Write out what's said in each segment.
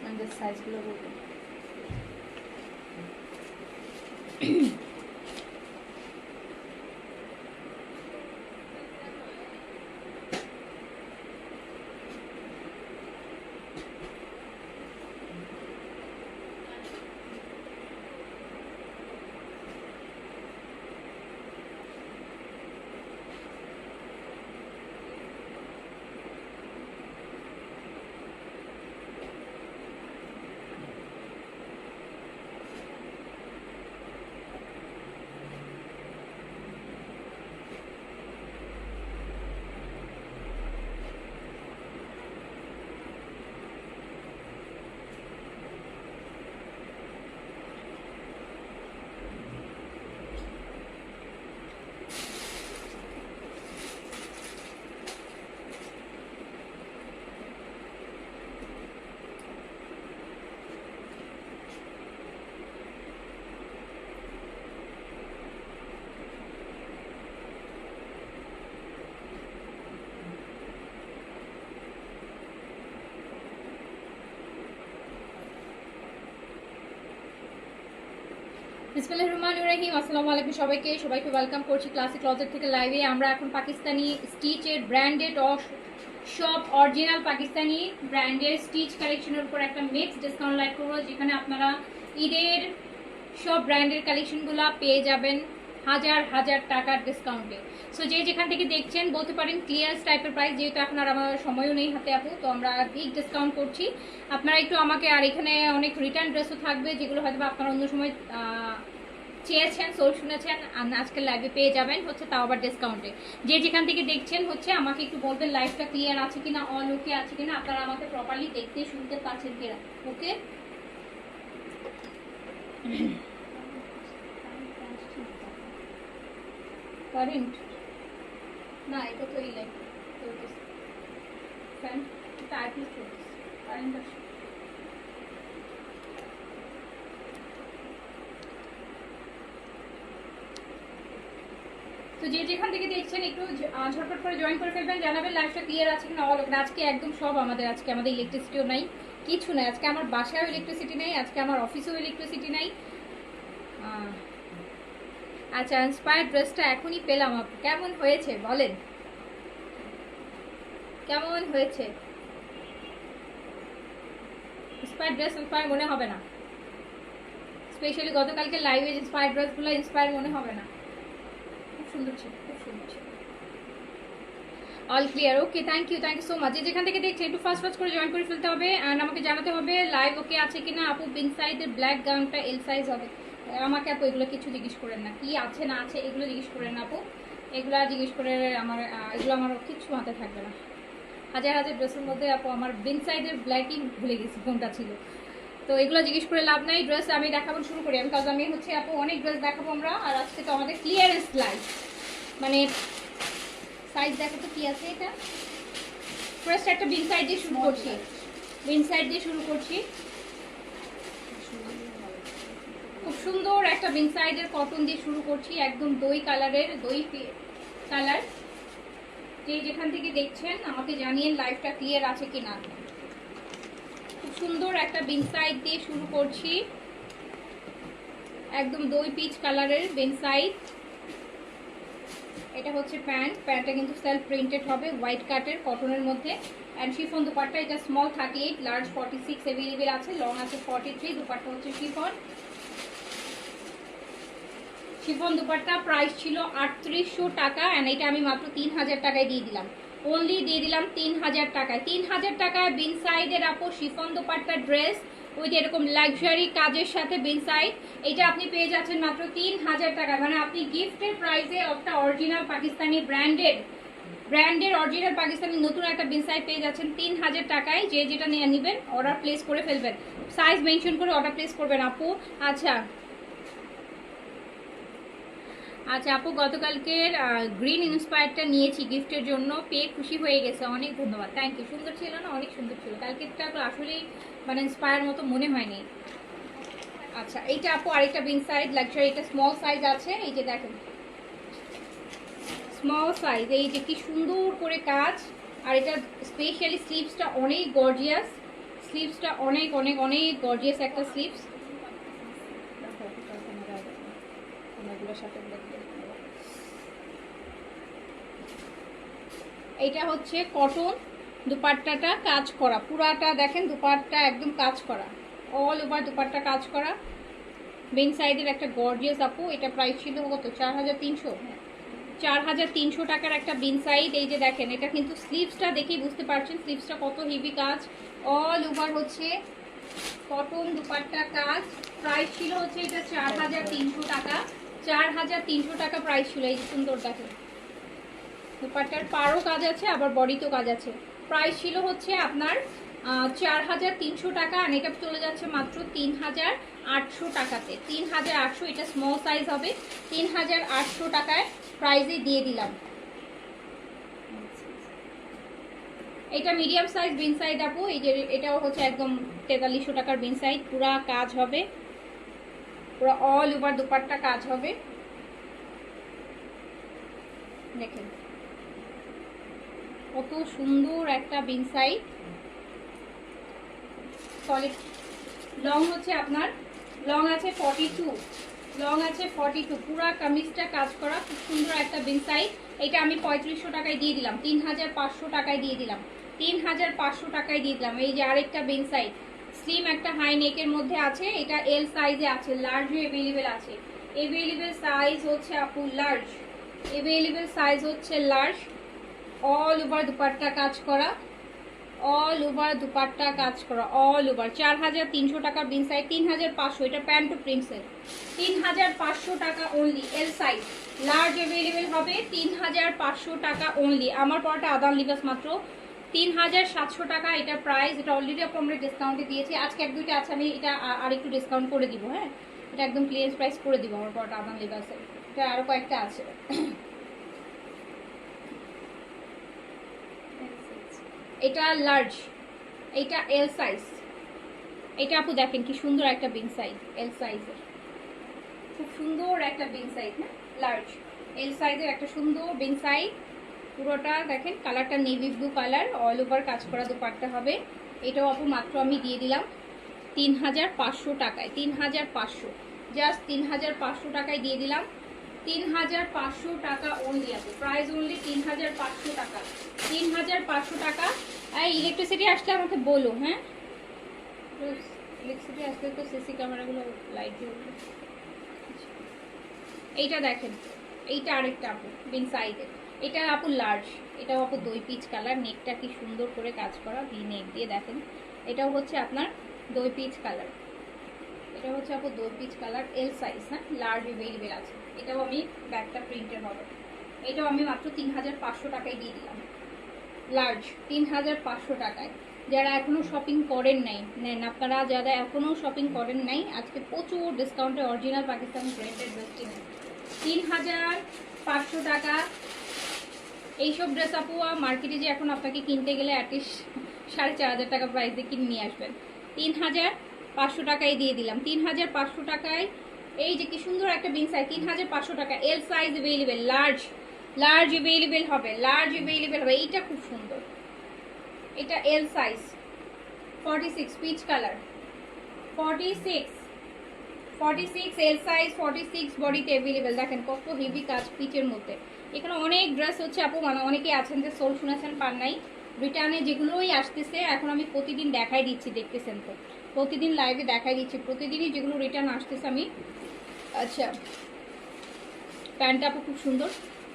আমাদের সাইজগুলো বলবো। বিসমিল্লাহির রহমানির রহিম। আসসালামু আলাইকুম সবাইকে ওয়েলকাম করছি ক্লাসিক ক্লজেট থেকে লাইভে। আমরা এখন পাকিস্তানি স্টিচের ব্র্যান্ডেড সব অরিজিনাল পাকিস্তানি ব্র্যান্ডের স্টিচ কালেকশনের উপর একটা মিক্স ডিসকাউন্ট লাইভ করবো, যেখানে আপনারা ঈদের সব ব্র্যান্ডের কালেকশনগুলো পেয়ে যাবেন হাজার হাজার টাকার ডিসকাউন্টে। সো যে যেখান থেকে দেখছেন বলতে পারেন ক্লিয়ার টাইপের প্রাইস, যেহেতু এখন আর আমার সময়ও নেই হাতে আপু, তো আমরা বিগ ডিসকাউন্ট করছি। আপনারা একটু আমাকে, আর এখানে অনেক রিটার্ন ড্রেসও থাকবে যেগুলো হয়তো আপনারা অন্য সময় চেয়েছেন, সোল শুনেছেন, আজকের লাইভে পেয়ে যাবেন হচ্ছে, তাও আবার ডিসকাউন্টে। যে যেখান থেকে দেখছেন হচ্ছে আমাকে একটু বলবেন লাইভটা ক্লিয়ার আছে কিনা, অল ওকে আছে কিনা, আপনারা আমাকে প্রপারলি দেখতে শুনতে পাচ্ছেন কিনা। ওকে, কারেন্ট না, এটা তো ইলেকট্রিক চলতেছে, ফ্যান টাইপলি চলতেছে, কারেন্ট আসে। তো যে যেখান থেকে দেখছেন একটু ঝটপট করে জয়েন করে ফেলবেন, জানাবেন লাইভটা ক্লিয়ার আছে কিনা, অল ওকে। আজকে একদম সব আমাদের, আজকে আমাদের ইলেকট্রিসিটিও নাই, কিছু নাই। আজকে আমার বাসায়ও ইলেকট্রিসিটি নেই, আজকে আমার অফিসেও ইলেকট্রিসিটি নাই। আচ্ছা, ইন্সপায়ার্ড ড্রেসটা এখনই পেলাম আপু, কেমন হয়েছে বলেন, কেমন হয়েছে? ইন্সপায়ার্ড ড্রেস ইন্সপায়ার মনে হবে না, স্পেশালি গতকালকে লাইভে ইন্সপায়ার্ড ড্রেসগুলো ইন্সপায়ার মনে হবে না। খুব সুন্দর ছিল, খুব সুন্দর ছিল। All clear, okay, thank you so much. যে যেখান থেকে দেখছে একটু ফাস্ট করে জয়েন করে ফেলতে হবে, অ্যান্ড আমাকে জানাতে হবে লাইভ ওকে আছে কিনা। আপু বিন সাইজের ব্ল্যাক গাউনটা এল সাইজ হবে। আমাকে আপু এগুলো কিছু জিজ্ঞেস করেন না, কি আছে না আছে এগুলো জিজ্ঞেস করেন না আপু, এগুলো জিজ্ঞেস করে আমার এগুলো আমার কিছু মাথায় থাকবে না। হাজার হাজার ড্রেসের মধ্যে আপু আমার বিন সাইডের ব্ল্যাকই ভুলে গেছি কোনটা ছিল, তো এগুলো জিজ্ঞেস করে লাভ নাই। ড্রেস আমি দেখাবো শুরু করি আমি, কাজ আমি হচ্ছে আপু অনেক ড্রেস দেখাবো আমরা, আর আজকে তো আমাদের ক্লিয়ারেন্স লাইভ, মানে সাইজ দেখো তো কি আছে। এটা ফার্স্ট একটা বিন সাইড দিয়ে শুরু করছি, বিন সাইড দিয়ে শুরু করছি। খুব সুন্দর একটা বিন সাইডের কটন দিয়ে শুরু করছি, একদম দই কালারের, দই কালার। যে যেখান থেকে দেখছেন আমাকে জানিয়ে লাইভটা ক্লিয়ার আছে কিনা। খুব সুন্দর একটা বিন সাইড দিয়ে শুরু করছি, একদম দই পিচ কালারের বিন সাইড। এটা হচ্ছে প্যান্টটা কিন্তু সেলফ প্রিন্টেড হবে, হোয়াইট কাটের কটনের মধ্যে। অ্যান্ড শিফন দুপাট্টা, এটা স্মল 38, লার্জ 46 অ্যাভেলেবেল আছে, লং আছে 43। দুপাট্টা হচ্ছে শিফন দুপাট্টা, প্রাইস ছিল 3800 টাকা, অ্যান্ড এটা আমি মাত্র 3000 টাকায় দিয়ে দিলাম, অনলি দিয়ে দিলাম 3000 টাকায়। 3000 টাকায় বিন সাইডের আপু শিফন দুপাট্টা ড্রেস ওই যে এরকম লাক্সারি কাজের সাথে বিন সাইড, এটা আপনি পেয়ে যাচ্ছেন মাত্র 3000 টাকা। মানে আপনি গিফটের প্রাইসে একটা অরিজিনাল পাকিস্তানি ব্র্যান্ডের অরিজিনাল পাকিস্তানি নতুন একটা বিন সাইড পেয়ে যাচ্ছেন 3000 টাকায়। যে যেটা নিয়ে নেবেন অর্ডার প্লেস করে ফেলবেন, সাইজ মেনশন করে অর্ডার প্লেস করবেন আপু। আচ্ছা আপু, গতকালকের গ্রিন ইন্সপায়ারটা নিয়েছি গিফটের জন্য, পেয়ে খুশি হয়ে গেছে, অনেক ধন্যবাদ, থ্যাংক ইউ। সুন্দর ছিল না? অনেক সুন্দর ছিল। কালকেরটা আসলেই মানে ইন্সপায়ার মতো মনে হয়নি। আচ্ছা, এইটা আপু আরেকটা বিন সাইজ লাক্সারি, এটা স্মল সাইজ আছে, এই যে দেখেন স্মল সাইজ, এই যে কি সুন্দর করে কাজ, আর এটা স্পেশালি স্লিভসটা অনেক গর্জিয়াস, স্লিভসটা অনেক অনেক অনেক গর্জিয়াস একটা স্লিভস। এটা হচ্ছে কটন, দুপাট্টাটা কাজ করা, পুরাটা দেখেন দুপাট্টা একদম কাজ করা, অল ওভার দুপাট্টা কাজ করা। বেন সাইডের একটা গর্জিয়াস আপু, এটা প্রাইস ছিল কত? 4300। 4300 টাকার একটা বিন সাইড। এই যে দেখেন, এটা কিন্তু স্লিভসটা দেখেই বুঝতে পারছেন স্লিভসটা কত হেভি কাজ, অল ওভার হচ্ছে কটন দুপাট্টা কাজ। প্রাইস ছিল হচ্ছে এটা 4300 টাকা, 4300 টাকা প্রাইস ছিল। এই সুন্দর দেখেন দুপাট্টার পাড়ও কাজ আছে, আবার বডিতেও কাজ আছে। প্রাইস ছিল হচ্ছে আপনার 4300 টাকা, আর এটা চলে যাচ্ছে মাত্র 3800 টাকাতে। 3800, এটা স্মল সাইজ হবে। 3800 টাকায় প্রাইজে দিয়ে দিলাম। এটা মিডিয়াম সাইজ বিন সাইড আপু, এই যে এটাও হচ্ছে একদম 4300 টাকার বিন সাইড। পুরা কাজ হবে, পুরো অল ওভার দুপাট্টা কাজ হবে। দেখেন কত সুন্দর একটা বিন সাইড। সলিড লং হচ্ছে আপনার, লং আছে 42, লং আছে 42। পুরা কামিজটা কাজ করা, খুব সুন্দর একটা বিন সাইড। এটা আমি 3500 টাকায় দিয়ে দিলাম, 3500 টাকায় দিয়ে দিলাম, 3500 টাকায় দিয়ে দিলাম। এই যে আরেকটা বিন সাইড, স্লিম একটা হাই নেকের মধ্যে আছে। এটা এল সাইজে আছে, লার্জও অ্যাভেলেবেল আছে। অ্যাভেলেবেল সাইজ হচ্ছে আপু লার্জ, অ্যাভেলেবেল সাইজ হচ্ছে লার্জ। অল ওভার দুপাট্টা কাজ করা, অল ওভার দুপাট্টা কাজ করা, অল ওভার। 4300 টাকা বিন সাইড, 3500। এটা প্যান্ট টু প্রিন্সেস, 3500 টাকা only. L size large available হবে, 3500 টাকা অনলি। আমার পরটা আদান লিবাস মাত্র 3700 টাকা এটা প্রাইস। এটা অলরেডি আমরা ডিসকাউন্টে দিয়েছি, আজকে এক দুইটা আছে, আমি এটা আর একটু ডিসকাউন্ট করে দিব। হ্যাঁ, এটা একদম ক্লিয়ারেন্স প্রাইস করে দিব আমার পরটা আদান লিবাসের। এটা আরও কয়েকটা আছে। এটা লার্জ, এটা এল সাইজ। এটা আপু দেখেন কি সুন্দর একটা বিন সাইজ, এল সাইজের খুব সুন্দর একটা বিন সাইজ না, লার্জ এল সাইজের একটা সুন্দর বিন সাইজ। পুরোটা দেখেন কালারটা navy blue colour, all over কাজ করা দুপাট্টা হবে। এটাও আপু মাত্র আমি দিয়ে দিলাম 3500 টাকায়, 3500, জাস্ট 3500 টাকায় দিয়ে দিলাম। 3500 টাকা অনলি আপু, প্রাইস অনলি 3500 টাকা, 3500 টাকা। আর ইলেকট্রিসিটি আসলে আমাকে বলো। হ্যাঁ, ইলেকট্রিসিটি আসলে তো সিসি ক্যামেরাগুলো লাইট দিয়ে উঠবে। এইটা দেখেন, এইটা আরেকটা আপু বিন সাইডের। এটা আপু লার্জ, এটাও আপু দই পিচ কালার, নেকটা কি সুন্দর করে কাজ করা ভি নেক দিয়ে দেখেন। এটাও হচ্ছে আপনার দই পিচ কালার, এটা হচ্ছে আপু দই পিচ কালার, এল সাইজ না, লার্জ অ্যাভেলেবেল আছে। এটাও আমি ব্যাগটা প্রিন্টের হবে। এটাও আমি মাত্র 3500 টাকায় দিয়ে দিলাম, লার্জ 3500 টাকায়। যারা এখনো শপিং করেন নাই নেন, আপনারা যারা এখনো শপিং করেন নাই আজকে প্রচুর ডিসকাউন্টে অরিজিনাল পাকিস্তানি ব্র্যান্ডেড ড্রেস কিনেন। 3500 টাকা এইসব ড্রেস আপু মার্কেটে যে এখন আপনাকে কিনতে গেলে অ্যাটলিস্ট 4500 টাকা প্রাইস দিয়ে কিনে নিয়ে আসবেন। 3500 টাকায় দিয়ে দিলাম, 3500 টাকায়। এই যে কি সুন্দর একটা বিন সাইজ, 3500 টাকা। L size available, large, large available হবে, লার্জ অ্যাভেলেবেল হবে। এইটা খুব সুন্দর, এটা L size 46 peach colour, 46 L size, 46 বডিতে অ্যাভেলেবেল। দেখেন কত হেভি কাজ পিচের মধ্যে। এখানে অনেক ড্রেস হচ্ছে আপু, মানে অনেকেই আছেন যে সোল শুনেছেন পান নাই, রিটার্নে যেগুলোই আসতেছে এখন আমি প্রতিদিন দেখাই দিচ্ছি, দেখতেছেন তো প্রতিদিন লাইভে দেখাই দিচ্ছি, প্রতিদিনই যেগুলো রিটার্ন আসতেছে আমি। আচ্ছা, প্যান্টটা আপু খুব সুন্দর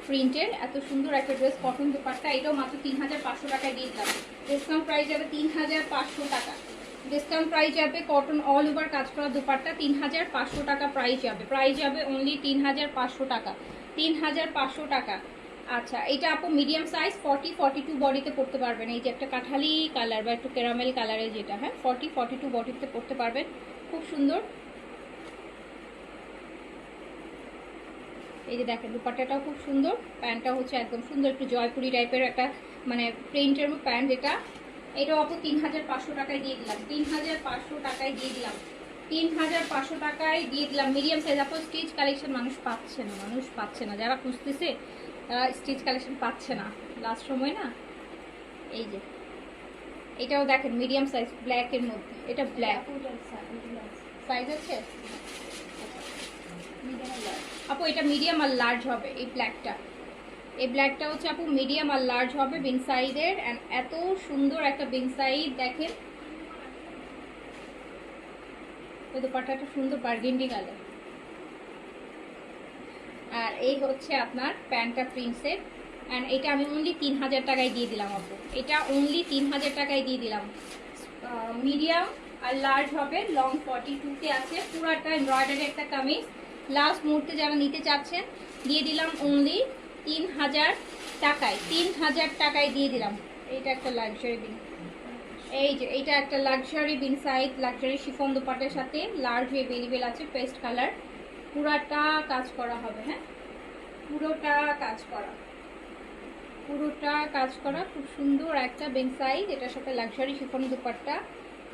প্রিন্টের, এত সুন্দর একটা ড্রেস, কটন দুপাট্টা। এটাও মাত্র 3500 টাকায় দিয়ে দিলাম। ডিসকাউন্ট প্রাইস যাবে 3500 টাকা, ডিসকাউন্ট প্রাইস যাবে। কটন অল ওভার কাজ করা দুপাট্টা 3500 টাকা প্রাইস যাবে, প্রাইস যাবে অনলি 3500 টাকা, 3500 টাকা। আচ্ছা, এটা আপু মিডিয়াম সাইজ 40-42 বডিতে পড়তে পারবেন। এই যে একটা কাঠালি কালার বা একটু ক্যারামেল কালারের যেটা, হ্যাঁ 40-42 বডিতে পড়তে পারবেন, খুব সুন্দর। এই যে দেখেন দুপাট্টাটাও খুব সুন্দর, প্যান্টটা হচ্ছে একদম সুন্দর একটু জয়পুরি টাইপের একটা মানে প্রিন্টের প্যান্ট এটা। এটাও আপু 3500 টাকায় দিয়ে দিলাম, 3500 টাকায় দিয়ে দিলাম, 3500 টাকায় দিয়ে দিলাম। মিডিয়াম সাইজ আপু, স্টিচ কালেকশন মানুষ পাচ্ছে না, যারা খুঁজতেছে তারা স্টিচ কালেকশন পাচ্ছে না, লাস্ট সময় না এই যে এটাও দেখেন মিডিয়াম সাইজ ব্ল্যাকের মধ্যে, এটা ব্ল্যাক সাইজ আছে আপু, এটা মিডিয়াম আর লার্জ হবে। এই ব্ল্যাকটা হচ্ছে আপু মিডিয়াম আর লার্জ হবে বিন সাইজের। এন্ড এত সুন্দর একটা বিন সাইজ দেখেন, ওই দোপাট্টাটা সুন্দর বার্গেন্ডি কালার। আর এই হচ্ছে আপনার প্যান্টটা প্রিন্সের। অ্যান্ড এটা আমি অনলি 3000 টাকায় দিয়ে দিলাম আপু, এটা অনলি 3000 টাকায় দিয়ে দিলাম। মিডিয়াম আর লার্জ হবে, লং 42-তে আছে, পুরাটা এমব্রয়ডারি একটা কামিজ। লাস্ট মুহূর্তে যারা নিতে চাচ্ছেন দিয়ে দিলাম অনলি 3000 টাকায়, 3000 টাকায় দিয়ে দিলাম। এইটা একটা লাক্সারি বিন, এই যে এইটা একটা লাক্সারি বিন সাইড, লাক্সারি শিফন দোপাট্টার সাথে লার্জ অ্যাভেলেবেল আছে, পেস্ট কালার, পুরাটা কাজ করা হবে। হ্যাঁ, পুরোটা কাজ করা, খুব সুন্দর একটা বিন সাইজ, এটার সাথে লাক্সারি শিফন দোপাট্টা।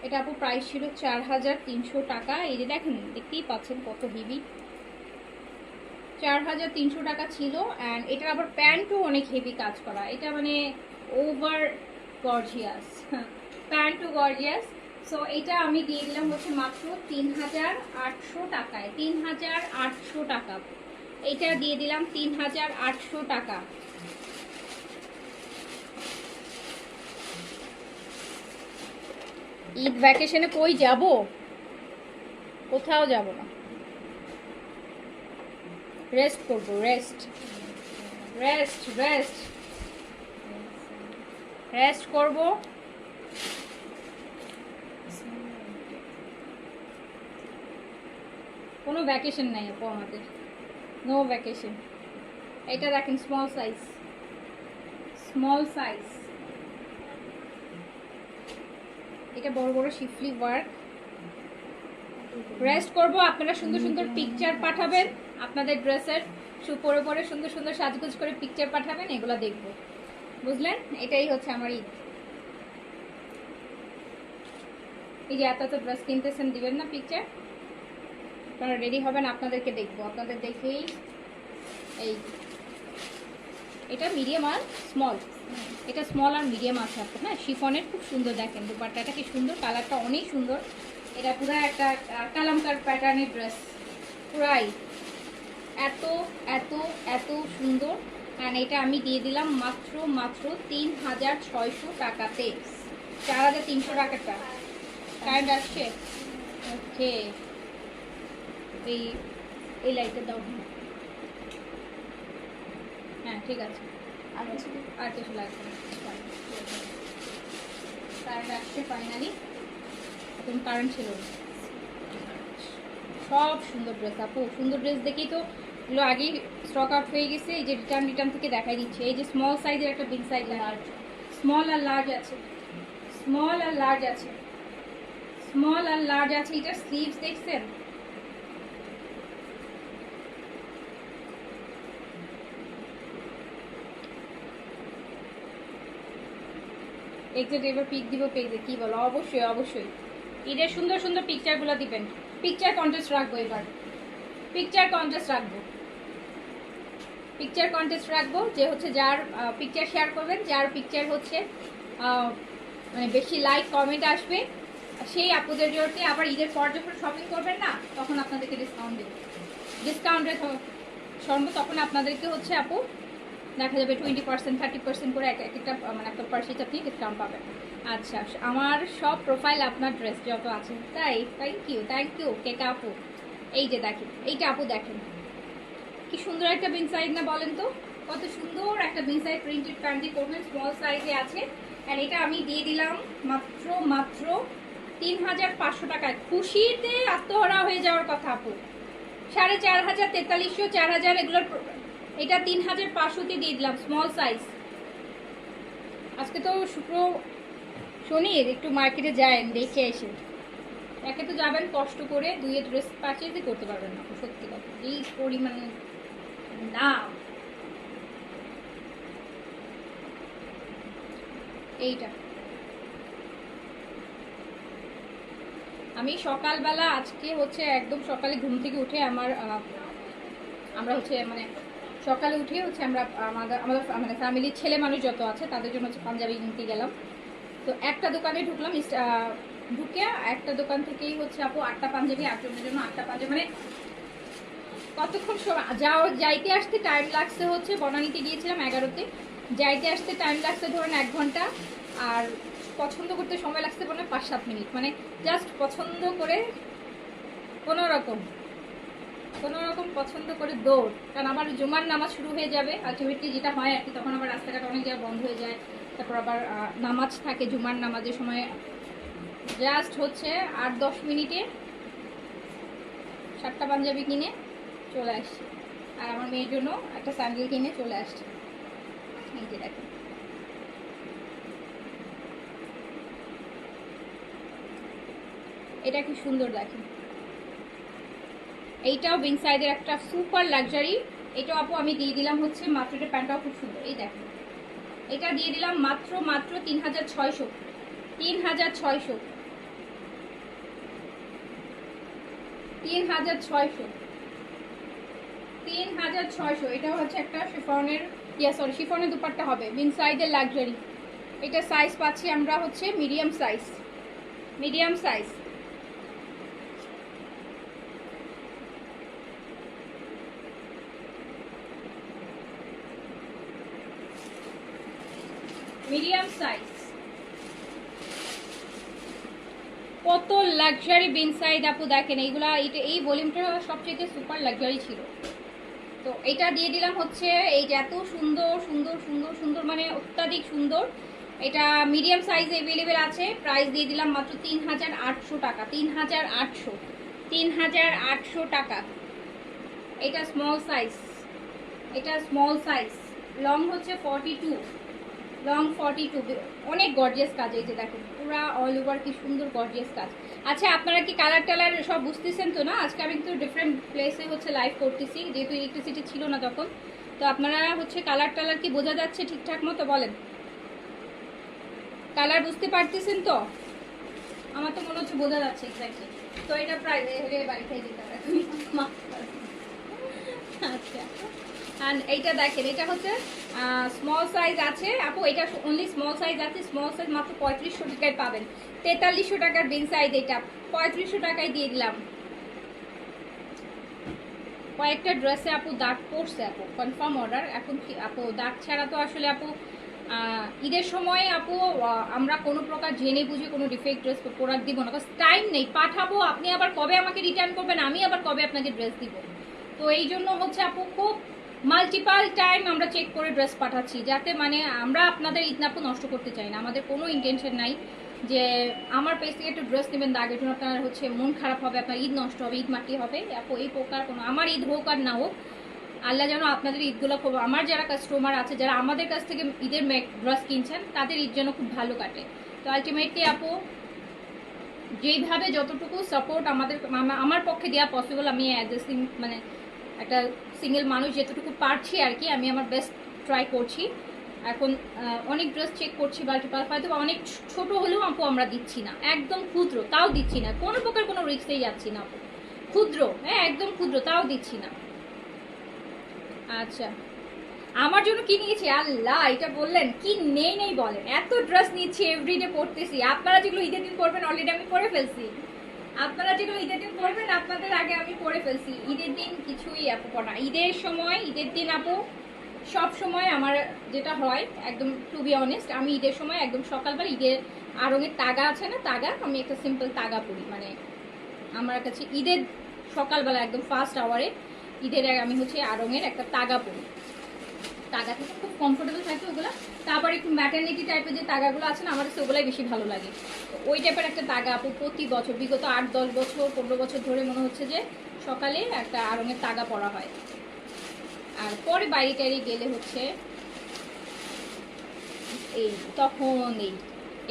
এটা আপু প্রাইস ছিল 4300 টাকা। এই যে দেখেন, দেখতেই পাচ্ছেন কত হেভি, 4300 টাকা ছিল। অ্যান্ড এটার আবার প্যান্টও অনেক হেভি কাজ করা, এটা মানে ওভার গর্জিয়াস, প্যান্টও গর্জিয়াস। সো এটা আমি দিয়ে দিলাম হচ্ছে মাত্র 3800 টাকায়, 3800 টাকা। এটা দিয়ে দিলাম 3800 টাকা। ঈদ ভ্যাকেশনে কই যাব? কোথাও যাব না, রেস্ট করবো, রেস্ট করবো। কোনো ভ্যাকেশন নাই আপু আমাদের, নো ভ্যাকেশন। এটা দেখেন স্মল সাইজ, এটা বড় বড় শিফলি ওয়ার্ক। রেস্ট করব, আপনারা সুন্দর সুন্দর পিকচার পাঠাবেন আপনাদের ড্রেসের, পরে পরে সুন্দর সুন্দর সাজগোজ করে পিকচার পাঠাবেন, এগুলো দেখব, বুঝলেন? এটাই হচ্ছে আমার ঈদ। এই যে এত ড্রেস কিনতেছেন, দিবেন না পিকচার? আপনারা রেডি হবেন, আপনাদেরকে দেখবো, আপনাদের দেখেই। এই এটা মিডিয়াম আর স্মল, এটা স্মল আর মিডিয়াম আছে আপনার। হ্যাঁ, শিফনের খুব সুন্দর, দেখেন দুপাট্টাটা কি সুন্দর, কালারটা অনেক সুন্দর। এটা পুরো একটা কালামকার প্যাটার্নের ড্রেস, পুরাই এত এত এত সুন্দর। অ্যান্ড এটা আমি দিয়ে দিলাম মাত্র 3600 টাকাতে, 4300 টাকাটা। কারেন্ট আসছে, ওকে। এই লাইটটা দাও, হ্যাঁ ঠিক আছে, আর কিছু লাগবে না। কারেন্ট আসছে ফাইনালি, এখন কারেন্ট ছিল। সব সুন্দর ড্রেস আপু, সুন্দর ড্রেস দেখেই তো এগুলো আগেই স্টক আউট হয়ে গেছে। এই যে রিটার্ন থেকে দেখাই দিচ্ছে। এই যে স্মল সাইজের একটা বিগ সাইজ, লার্জ, স্মল আর লার্জ আছে, এটা স্লিভস দেখছেন? এক্সাক্ট, এবার পিক দিব পেজে, কি বলো? অবশ্যই ঈদের সুন্দর সুন্দর পিকচারগুলো দিবেন। পিকচার কন্টেস্ট রাখবো, এবার পিকচার কন্টেস্ট রাখবো, যে হচ্ছে যার পিকচার শেয়ার করবেন, যার পিকচার হচ্ছে মানে বেশি লাইক কমেন্ট আসবে, সেই আপুদের জন্য। আবার ঈদের পর যখন শপিং করবেন না, তখন আপনাদেরকে ডিসকাউন্টের সর্ব, তখন আপনাদেরকে হচ্ছে আপু দেখা যাবে 20% 30% করে একটা মানে একটা পার্সেন্ট আপনি ডিসকাউন্ট পাবেন। আচ্ছা, আমার সব প্রোফাইল আপনার ড্রেস যত আছে, তাই থ্যাংক ইউ কেকা আপু। এই যে দেখেন, এইটা আপু দেখেন কি সুন্দর একটা বিন সাইজ না, বলেন তো কত সুন্দর একটা বিন সাইজ প্রিন্টেড প্যান্টি করবেন, স্মল সাইজে আছে। আর এটা আমি দিয়ে দিলাম মাত্র 3500 টাকায়। খুশিতে আত্মহারা হয়ে যাওয়ার কথা আপু। 4500, 4300, 4000 এগুলোর, এটা 3500-তে দিয়ে দিলাম, স্মল সাইজ। আজকে তো শনি, একটু মার্কেটে যান, দেখে এসে। একে তো যাবেন কষ্ট করে, দুইয়ে ড্রেস পারচেজই করতে পারবেন না সত্যি কথা, এই পরিমাণে দাম। এইটা আমি সকালবেলা, আজকে হচ্ছে একদম সকালে ঘুম থেকে উঠে আমরা হচ্ছে মানে সকালে উঠে হচ্ছে আমরা আমাদের মানে ফ্যামিলির ছেলে মানুষ যত আছে তাদের জন্য হচ্ছে পাঞ্জাবি কিনতে গেলাম। তো একটা দোকানে ঢুকলাম, ঢুকে একটা দোকান থেকেই হচ্ছে আপু 8টা পাঞ্জাবি, 8 জনের জন্য 8টা পাঞ্জাবি, মানে কতক্ষণ সময় যাইতে আসতে টাইম লাগছে হচ্ছে, বনানীতে গিয়েছিলাম 11তে, যাইতে আসতে টাইম লাগছে ধরেন 1 ঘন্টা, আর পছন্দ করতে সময় লাগছে মনে 5-7 মিনিট, মানে জাস্ট পছন্দ করে কোনো রকম পছন্দ করে দৌড়। কারণ আমার জুমার নামাজ শুরু হয়ে যাবে আলটিমেটলি, যেটা হয় আর কি, তখন আবার রাস্তাঘাট অনেক জায়গায় বন্ধ হয়ে যায়, তারপর আবার নামাজ থাকে, জুমার নামাজের সময় জাস্ট হচ্ছে 8-10 মিনিটে 7টা পাঞ্জাবি কিনে চলে আসছি। আর আমার মেয়ের জন্য একটা স্যান্ডেল কিনে চলে আসছি। এই যে দেখেন, এটা কি সুন্দর দেখেন, এইটাও বিং সাইডের একটা সুপার লাক্সারি। এটাও আপু আমি দিয়ে দিলাম হচ্ছে মাত্র, এটা প্যান্টটাও খুব সুন্দর, এই দেখেন এটা দিয়ে দিলাম মাত্র 3600, 3600, 3600। এটাও হচ্ছে একটা শিফনের, শিফনের দুপাট্টা হবে, বিং সাইডের লাক্সারি। এটা সাইজ পাচ্ছি আমরা হচ্ছে মিডিয়াম সাইজ। কত লাক্সারি বিন সাইড আপু দেখেন, এইগুলা এই ভলিউমটা সবচেয়ে সুপার লাক্সারি ছিল। তো এটা দিয়ে দিলাম হচ্ছে, এই যে এত সুন্দর সুন্দর সুন্দর সুন্দর, মানে অত্যাধিক সুন্দর। এটা মিডিয়াম সাইজ অ্যাভেলেবেল আছে, প্রাইস দিয়ে দিলাম মাত্র 3800 টাকা, 3800 টাকা। এটা স্মল সাইজ, লং হচ্ছে 42, লং 42, অনেক গর্জিয়াস কাজ। এই যে দেখেন পুরা অল ওভার কি সুন্দর গর্জিয়াস কাজ। আচ্ছা আপনারা কি কালার টালার সব বুঝতেছেন তো না? আজকে আমি কিন্তু ডিফারেন্ট প্লেসে হচ্ছে লাইভ করতেছি, যেহেতু ইলেকট্রিসিটি ছিল না তখন। তো আপনারা হচ্ছে কালার টালার কি বোঝা যাচ্ছে ঠিকঠাক মতো? বলেন, কালার বুঝতে পারতেছেন তো? আমার তো মনে হচ্ছে বোঝা যাচ্ছে এক্স্যাক্টলি। তো এটা প্রায় বাড়ি খেয়ে যেতে হবে। আচ্ছা, এন্ড এইটা দেখেন, এটা হচ্ছে স্মল সাইজ আছে আপু, এটা অনলি স্মল সাইজ আছে। স্মল সাইজ মাত্র 3500 টাকায় পাবেন। 4300 টাকার বিন সাইজ, এটা 3500 টাকায় দিয়ে দিলাম। কয়েকটা ড্রেসে আপু দাগ পড়ছে আপু, কনফার্ম অর্ডার। এখন কি আপু দাগ ছাড়া তো আসলে আপু ঈদের সময় আপু আমরা কোনো প্রকার জেনে বুঝে কোনো ডিফেক্ট ড্রেস প্রোডাক্ট দিব না, কারণ টাইম নেই। পাঠাবো, আপনি আবার কবে আমাকে রিটার্ন করবেন, আমি আবার কবে আপনাকে ড্রেস দিব। তো এই জন্য হচ্ছে আপু খুব মাল্টিপাল টাইম আমরা চেক করে ড্রেস পাঠাচ্ছি, যাতে মানে আমরা আপনাদের ঈদ আপু নষ্ট করতে চাই না। আমাদের কোনো ইন্টেনশন নাই যে আমার পেজ থেকে একটু ড্রেস নেবেন, আগের জন্য আপনার হচ্ছে মন খারাপ হবে, আপনার ঈদ নষ্ট হবে, ঈদ মাটি হবে। আপু এই প্রকার কোনো, আমার ঈদ হোক আর না হোক, আল্লাহ যেন আপনাদের ঈদগুলো খুব, আমার যারা কাস্টমার আছে যারা আমাদের কাছ থেকে ঈদের ড্রেস কিনছেন তাদের ঈদ যেন খুব ভালো কাটে। তো আলটিমেটলি আপু যেইভাবে যতটুকু সাপোর্ট আমার পক্ষে দেওয়া পসিবল, আমি অ্যাজ এ মানে একটা সিঙ্গেল মানুষ যেতটুকু পারছি আর কি, আমি আমার বেস্ট ট্রাই করছি। এখন অনেক ড্রেস চেক করছি, মাল্টিপাল, হয়তো অনেক ছোট হলেও আপু আমরা দিচ্ছি না, একদম ক্ষুদ্র তাও দিচ্ছি না, কোনো প্রকার কোনো রিস্কেই যাচ্ছি না আপু, ক্ষুদ্র, হ্যাঁ একদম ক্ষুদ্র তাও দিচ্ছি না। আচ্ছা, আমার জন্য কি নিয়েছি আল্লাহ, এটা বললেন কি নেই বলেন, এত ড্রেস নিচ্ছি এভরিডে পড়তেছি। আপনারা যেগুলো ঈদের দিন পরবেন অলরেডি আমি পরে ফেলছি, আপনারা যেগুলো ঈদের দিন পরবেন আপনাদের আগে আমি পরে ফেলছি। ঈদের দিন কিছুই আপু পড়া, ঈদের সময়, ঈদের দিন আপু সব সময় আমার যেটা হয় একদম টু বি অনেস্ট, আমি ঈদের সময় একদম সকালবেলা ঈদের আরঙের তাগা আছে না, তাগা, আমি একটা সিম্পল তাগা পরি, মানে আমার কাছে ঈদের সকালবেলা একদম ফার্স্ট আওয়ারে ঈদের আমি হচ্ছে আরঙের একটা তাগা পরি। তাগা থেকে খুব কমফোর্টেবল থাকে ওগুলো। তারপর একটু ম্যাটার্নিটি টাইপের যে তাগাগুলো আছে না, আমার কাছে ওগুলাই বেশি ভালো লাগে। তো ওই টাইপের একটা তাগা আপু প্রতি বছর, বিগত 8-10 বছর 15 বছর ধরে মনে হচ্ছে যে সকালে একটা আরঙের তাগা পরা হয়। আর পরে বাইরে টাইরে গেলে হচ্ছে এই তখন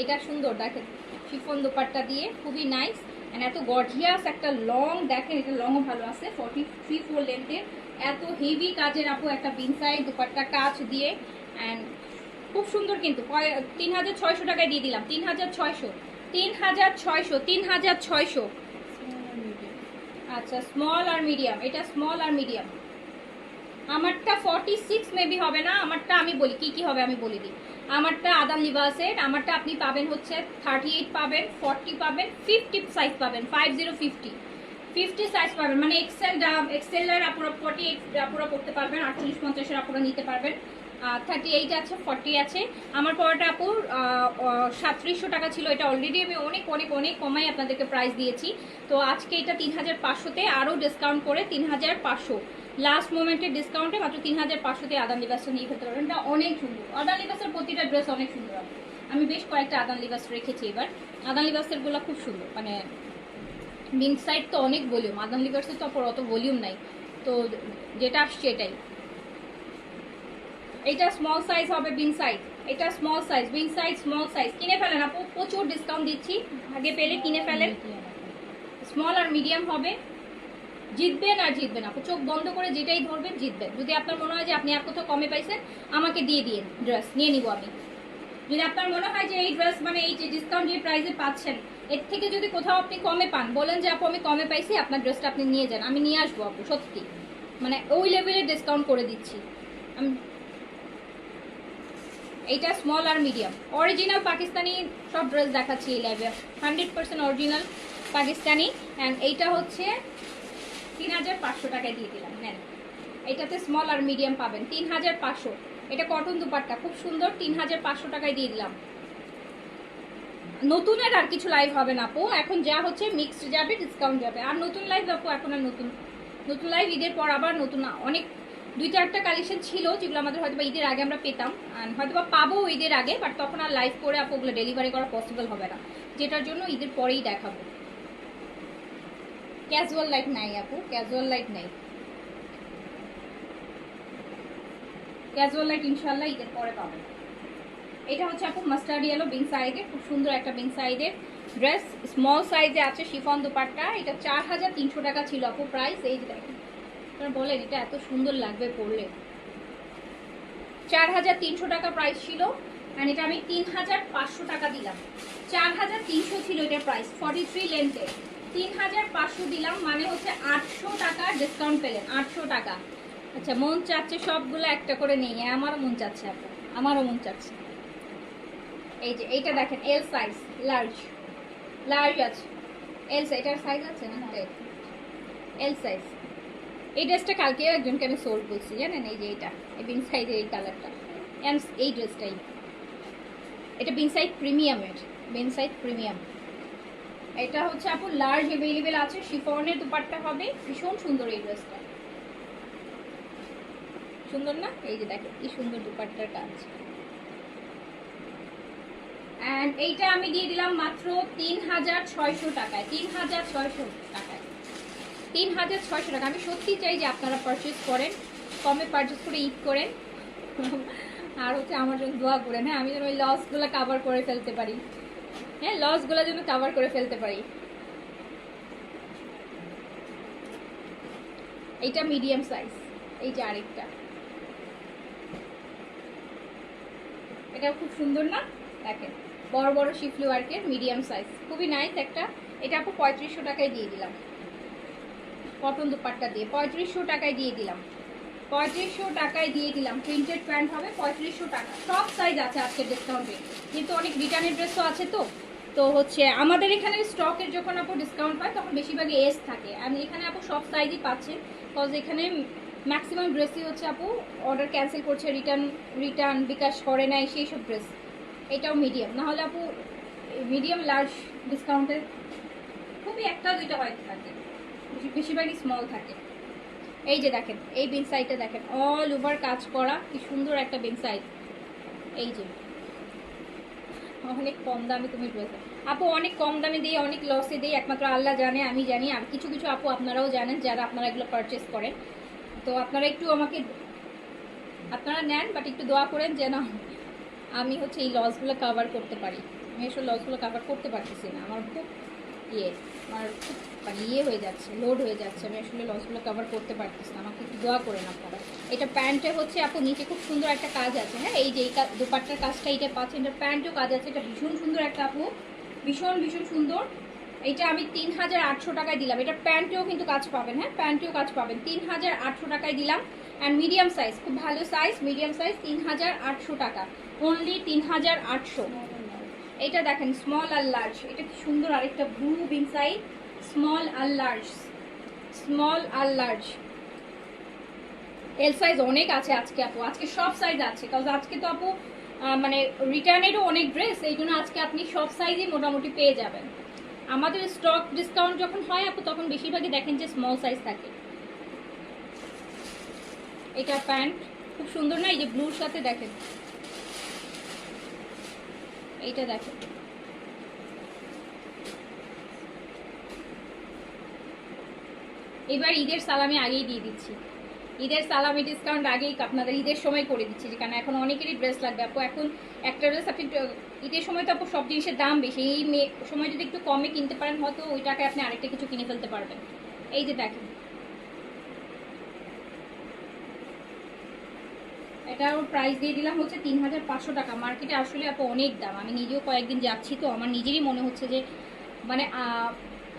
এটা সুন্দর দেখেন, শিফন দোপাট্টা দিয়ে খুবই নাইস অ্যান্ড এত গর্জিয়াস একটা লং, দেখেন এটা লংও ভালো আছে, 43-4 লেন্থের, এত হেভি কাজের আপু একটা বিনসাইড দোপাট্টা কাজ দিয়ে অ্যান্ড খুব সুন্দর। কিন্তু 3600 টাকায় দিয়ে দিলাম, 3600। আচ্ছা স্মল আর মিডিয়াম, এটা স্মল আর মিডিয়াম, আমারটা 46 মেবি হবে না, আমারটা আমি বলি কি কি হবে আমি বলে দিই। আমারটা আদাম লিভাসের, আমারটা আপনি পাবেন হচ্ছে 38 পাবেন, 40 পাবেন, 50 সাইজ পাবেন, 50 সাইজ পাবেন, মানে এক্সেলের আপুরা 48 আপুরা পড়তে পারবেন, 48-50 আপুরা নিতে পারবেন, 38 আছে, 40 আছে। আমার পড়াটা আপুর 3700 টাকা ছিল, এটা অলরেডি আমি অনেক অনেক অনেক কমাই আপনাদেরকে প্রাইস দিয়েছি। তো আজকে এটা 3500-তে আরও ডিসকাউন্ট করে 3500, লাস্ট মোমেন্টের ডিসকাউন্টে মাত্র 3500-তে আদান লিবাসটা নিয়ে ফেলতে পারবেন। এটা অনেক সুন্দর, আদান লিবাসের প্রতিটা ড্রেস অনেক সুন্দর। আমি বেশ কয়েকটা আদান লিবাস রেখেছি এবার। আদান লিবাসের গুলো খুব সুন্দর, মানে বিং সাইড তো অনেক ভলিউম, আদান লিবাসের তো অত ভলিউম নাই, তো যেটা আসছে এটাই। এটা স্মল সাইজ হবে বিং সাইজ, এটা small size, being size small size. কিনে ফেলেন আপু, প্রচুর ডিসকাউন্ট দিচ্ছি, আগে পেলে কিনে ফেলেন। স্মল আর মিডিয়াম হবে, জিতবেন আর জিতবেন আপু, চোখ বন্ধ করে যেটাই ধরবেন জিতবেন। যদি আপনার মনে হয় যে আপনি আর কোথাও কমে পাইছেন, আমাকে দিয়ে দিন, ড্রেস নিয়ে নিব আমি। যদি আপনার মনে হয় যে এই ড্রেস মানে এই যে ডিসকাউন্ট যে প্রাইসে পাচ্ছেন, এর থেকে যদি কোথাও আপনি কমে পান, বলেন যে আপু আমি কমে পাইছি, আপনার ড্রেসটা আপনি নিয়ে যান, আমি নিয়ে আসবো আপু, সত্যি মানে ওই লেভেলের ডিসকাউন্ট করে দিচ্ছি আমি। এইটা স্মল আর মিডিয়াম, অরিজিনাল পাকিস্তানি সব ড্রেস দেখাচ্ছি এই লাইভে, 100% অরিজিনাল পাকিস্তানি। অ্যান্ড এইটা হচ্ছে 3500 টাকায় দিয়ে দিলাম। হ্যাঁ, এইটাতে স্মল আর মিডিয়াম পাবেন 3500। এটা কটন দুপাট্টা, খুব সুন্দর, 3500 টাকায় দিয়ে দিলাম। নতুনের আর কিছু লাইভ হবে না আপু, এখন যা হচ্ছে মিক্সড যাবে, ডিসকাউন্ট যাবে। আর নতুন লাইভ আপু এখন আর নতুন লাইভ ঈদের পর আবার নতুন অনেক 2-4টা কালেকশন ছিল যেগুলো আমাদের হয়তো ঈদের আগে আমরা পেতাম, হয়তো বা পাবো ঈদের আগে, বাট তখন আর লাইভ করে আপু ওগুলো ডেলিভারি করা পসিবল হবে না, যেটার জন্য ঈদের পরেই দেখাবো। ক্যাজুয়াল লাইট নাই আপু, ক্যাজুয়াল লাইট নাই, ক্যাজুয়াল লাইট ইনশাল্লাহ ঈদের পরে পাবেন। এটা হচ্ছে আপু মাস্টার্ড ইয়েলো বিং সাইডের, খুব সুন্দর একটা বিং সাইডের ড্রেস, স্মল সাইজে আছে, শিফন দুপাট্টা। এটা 4300 টাকা ছিল আপু প্রাইস। এই যে দেখেন, আপনারা বলেন এটা এত সুন্দর লাগবে পরলে। 4300 টাকা প্রাইস ছিল, আর এটা আমি 3500 টাকা দিলাম। 4300 ছিল এটার প্রাইস, 43 লেন্থে 3500 দিলাম, মানে হচ্ছে 800 টাকা ডিসকাউন্ট পেলেন, 800 টাকা। আচ্ছা, মন চাচ্ছে সবগুলো একটা করে নেই, আমারও মন চাচ্ছে আপু, আমারও মন চাচ্ছে। এই যে এইটা দেখেন, এল সাইজ, লার্জ আছে, এল সাইজ, এটার সাইজ আছে না, এল সাইজ। এই ড্রেসটা কালকেও একজনকে আমি সোল্ড করছি জানেন, এই যে এইটা, এই বিং সাইজের এই কালারটা, এই ড্রেসটাই, এটা বিং সাইজ প্রিমিয়ামের, বিং সাইজ প্রিমিয়াম। এটা হচ্ছে আপু লার্জ অ্যাভেলেবেল আছে, শিফনের দুপাট্টা হবে, ভীষণ সুন্দর এই ড্রেসটা, সুন্দর না? এই যে দেখেন কি সুন্দর দুপাট্টার কাজ। অ্যান্ড এইটা আমি দিয়ে দিলাম মাত্র 3600 টাকায়, 3600 টাকায়, 3600 টাকা। আমি সত্যি চাই যে আপনারা পারচেস করেন, কমে পারচেস করে ঈদ করেন, আর হচ্ছে আমার জন্য দোয়া করেন, হ্যাঁ, আমি যেন ওই লসগুলো কাভার করে ফেলতে পারি, হ্যাঁ, লসগুলো যেন কাভার করে ফেলতে পারি। এইটা মিডিয়াম সাইজ, এই যে আরেকটা, এটা খুব সুন্দর না? দেখেন, বড় বড় শিফলি ওয়ার্কের মিডিয়াম সাইজ, খুবই নাইস একটা। এটা আপু 3500 টাকায় দিয়ে দিলাম, কটন দুপাট্টা দিয়ে 3500 টাকায় দিয়ে দিলাম, 3500 টাকায় দিয়ে দিলাম। প্রিন্টেড প্যান্ট হবে 3500 টাকা, সব সাইজ আছে আজকে ডিসকাউন্টে, কিন্তু অনেক রিটার্নের ড্রেসও আছে। তো হচ্ছে আমাদের এখানে স্টকের যখন আপু ডিসকাউন্ট পায় তখন বেশিরভাগই এস থাকে, আর এখানে আপু সব সাইজই পাচ্ছেন, বিকজ এখানে ম্যাক্সিমাম ড্রেসই হচ্ছে আপু অর্ডার ক্যান্সেল করছে, রিটার্ন বিকাশ করে নেয়, সেই সব ড্রেস। এটাও মিডিয়াম, না হলে আপু মিডিয়াম লার্জ ডিসকাউন্টের খুবই একটা দুইটা হয়তো থাকে, বেশিরভাগই স্মল থাকে। এই যে দেখেন, এই বিন সাইডটা দেখেন, অল ওভার কাজ করা, কি সুন্দর একটা বিন সাইড। এই যে অনেক কম দামে তুমি ড্রেস আপু, অনেক কম দামে দিই, অনেক লসে দিই, একমাত্র আল্লাহ জানে, আমি জানি, আর কিছু কিছু আপু আপনারাও জানেন যারা আপনারা এগুলো পারচেস করেন। তো আপনারা একটু আমাকে, আপনারা নেন, বাট একটু দোয়া করেন যেন আমি হচ্ছে এই লসগুলো কাভার করতে পারি। আমি এসব লসগুলো কাভার করতে পারতেছি না, আমার খুব আমার খুব মানে হয়ে যাচ্ছে, লোড হয়ে যাচ্ছে, আমি আসলে লসগুলো কভার করতে পারতেছি না, আমাকে একটু দোয়া করেন আপনারা। এটা প্যান্টে হচ্ছে আপু নিচে খুব সুন্দর একটা কাজ আছে, হ্যাঁ, এই যে এই দুপাট্টার কাজটা এইটা পাচ্ছেন, এটা প্যান্টেও কাজ আছে, এটা ভীষণ সুন্দর একটা আপু, ভীষণ ভীষণ সুন্দর। এটা আমি 3800 টাকায় দিলাম, এটা প্যান্টেও কিন্তু কাজ পাবেন, হ্যাঁ, প্যান্টেও কাজ পাবেন, 3800 টাকায় দিলাম। অ্যান্ড মিডিয়াম সাইজ, খুব ভালো সাইজ, মিডিয়াম সাইজ 3800 টাকা, অনলি 3800। এটা দেখেন স্মল আর লার্জ, এটা কি সুন্দর, আরেকটা ব্লু ইনসাইড, স্মল আর লার্জ, স্মল আর লার্জ। এল সাইজ অনেক আছে আজকে আপু, আজকে সব সাইজ আছে, কারণ আজকে তো আপু মানে রিটার্নেরও অনেক ড্রেস, এই জন্য আজকে আপনি সব সাইজই মোটামুটি পেয়ে যাবেন। আমাদের স্টক ডিসকাউন্ট যখন হয় আপু তখন বেশিরভাগই দেখেন যে স্মল সাইজ থাকে। এটা প্যান্ট খুব সুন্দর না, এই যে ব্লুর সাথে দেখেন, এইটা দেখেন, এবার ঈদের সালামি আগেই দিয়ে দিচ্ছি, ঈদের সালামি ডিসকাউন্ট আগেই আপনাদের ঈদের সময় করে দিচ্ছি, কারণ এখন অনেকেরই ড্রেস লাগবে আপু। এখন একটা ড্রেস আপনি ঈদের সময় তো আপু সব জিনিসের দাম বেশি, এই সময় যদি একটু কমে কিনতে পারেন হয়তো ওই টাকায় আপনি আরেকটা কিছু কিনে ফেলতে পারবেন। এই যে দেখেন, এটা ওর প্রাইস দিয়ে দিলাম হচ্ছে 3500 টাকা। মার্কেটে আসলে আপু অনেক দাম, আমি নিজেও কয়েকদিন যাচ্ছি তো আমার নিজেরই মনে হচ্ছে যে মানে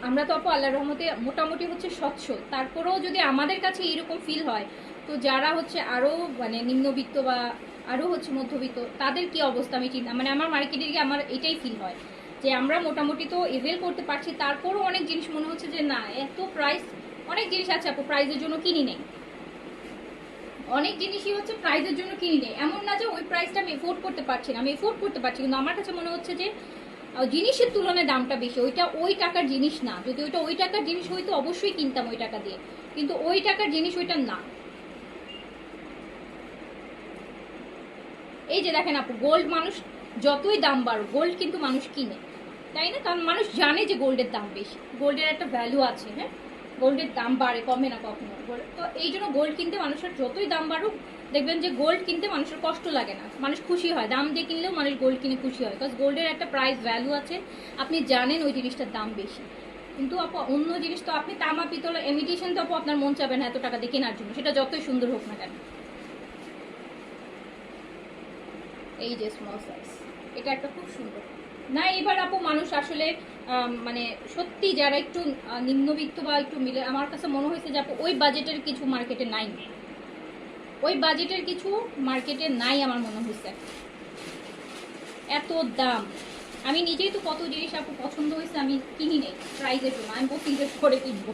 আমরা তো আপু আল্লাহর রহমতে মোটামুটি হচ্ছে স্বচ্ছ, তারপরেও যদি আমাদের কাছে এরকম ফিল হয় তো যারা হচ্ছে আরও মানে নিম্নবিত্ত বা আরও হচ্ছে মধ্যবিত্ত তাদের কি অবস্থা আমি চিন্তা, মানে আমার মার্কেটে গিয়ে আমার এটাই ফিল হয় যে আমরা মোটামুটি তো এভেল করতে পারছি, তারপরও অনেক জিনিস মনে হচ্ছে যে না এত প্রাইস, অনেক জিনিস আছে আপু প্রাইসের জন্য কিনি নেই, অনেক জিনিসই হচ্ছে প্রাইসের জন্য কিনি নেই, এমন না যে ওই প্রাইসটা আমি এফোর্ড করতে পারছি না, আমি এফোর্ড করতে পারছি, কিন্তু আমার কাছে মনে হচ্ছে যে জিনিসের তুলনায় দামটা বেশি, ওইটা ওই টাকার জিনিস না, যদি ওইটা ওই টাকার জিনিস হইতো অবশ্যই কিনতাম ওই টাকা দিয়ে, কিন্তু ওই টাকার জিনিস ওইটা না। এই যে দেখেন আপু গোল্ড, মানুষ যতই দাম বাড়ো গোল্ড কিন্তু মানুষ কিনে, তাই না? কারণ মানুষ জানে যে গোল্ডের দাম বেশি, গোল্ডের একটা ভ্যালু আছে, হ্যাঁ গোল্ডের দাম বাড়ে কমে না কখনো, তো এই জন্য গোল্ড কিনতে মানুষের যতই দাম বাড়ুক দেখবেন যে গোল্ড কিনতে মানুষের কষ্ট লাগে না, মানুষ খুশি হয়, দাম দিয়ে কিনলেও মানুষ গোল্ড কিনে খুশি হয়, বিকজ গোল্ডের একটা প্রাইস ভ্যালু আছে, আপনি জানেন ওই জিনিসটার দাম বেশি। কিন্তু আপু অন্য জিনিস তো আপনি তামা পিতল ইমিটেশন তো আপু আপনার মন চাবে না এত টাকা দিয়ে কেনার জন্য, সেটা যতই সুন্দর হোক না কেন। এই যে স্মল সাইজ, এটা একটা খুব সুন্দর না, এবার আপু মানুষ আসলে মানে সত্যি যারা একটু নিম্নবিত্ত বা একটু মিলে, আমার কাছে মনে হয়েছে যে আপু ওই বাজেটের কিছু মার্কেটে নাই, ওই বাজেটের কিছু মার্কেটে নাই আমার মনে হয়েছে, এত দাম। আমি নিজেই তো কত জিনিস আপু পছন্দ হয়েছে আমি কিনি নেই প্রাইজের জন্য, আমি বলছি ঈদের পরে কিনবো,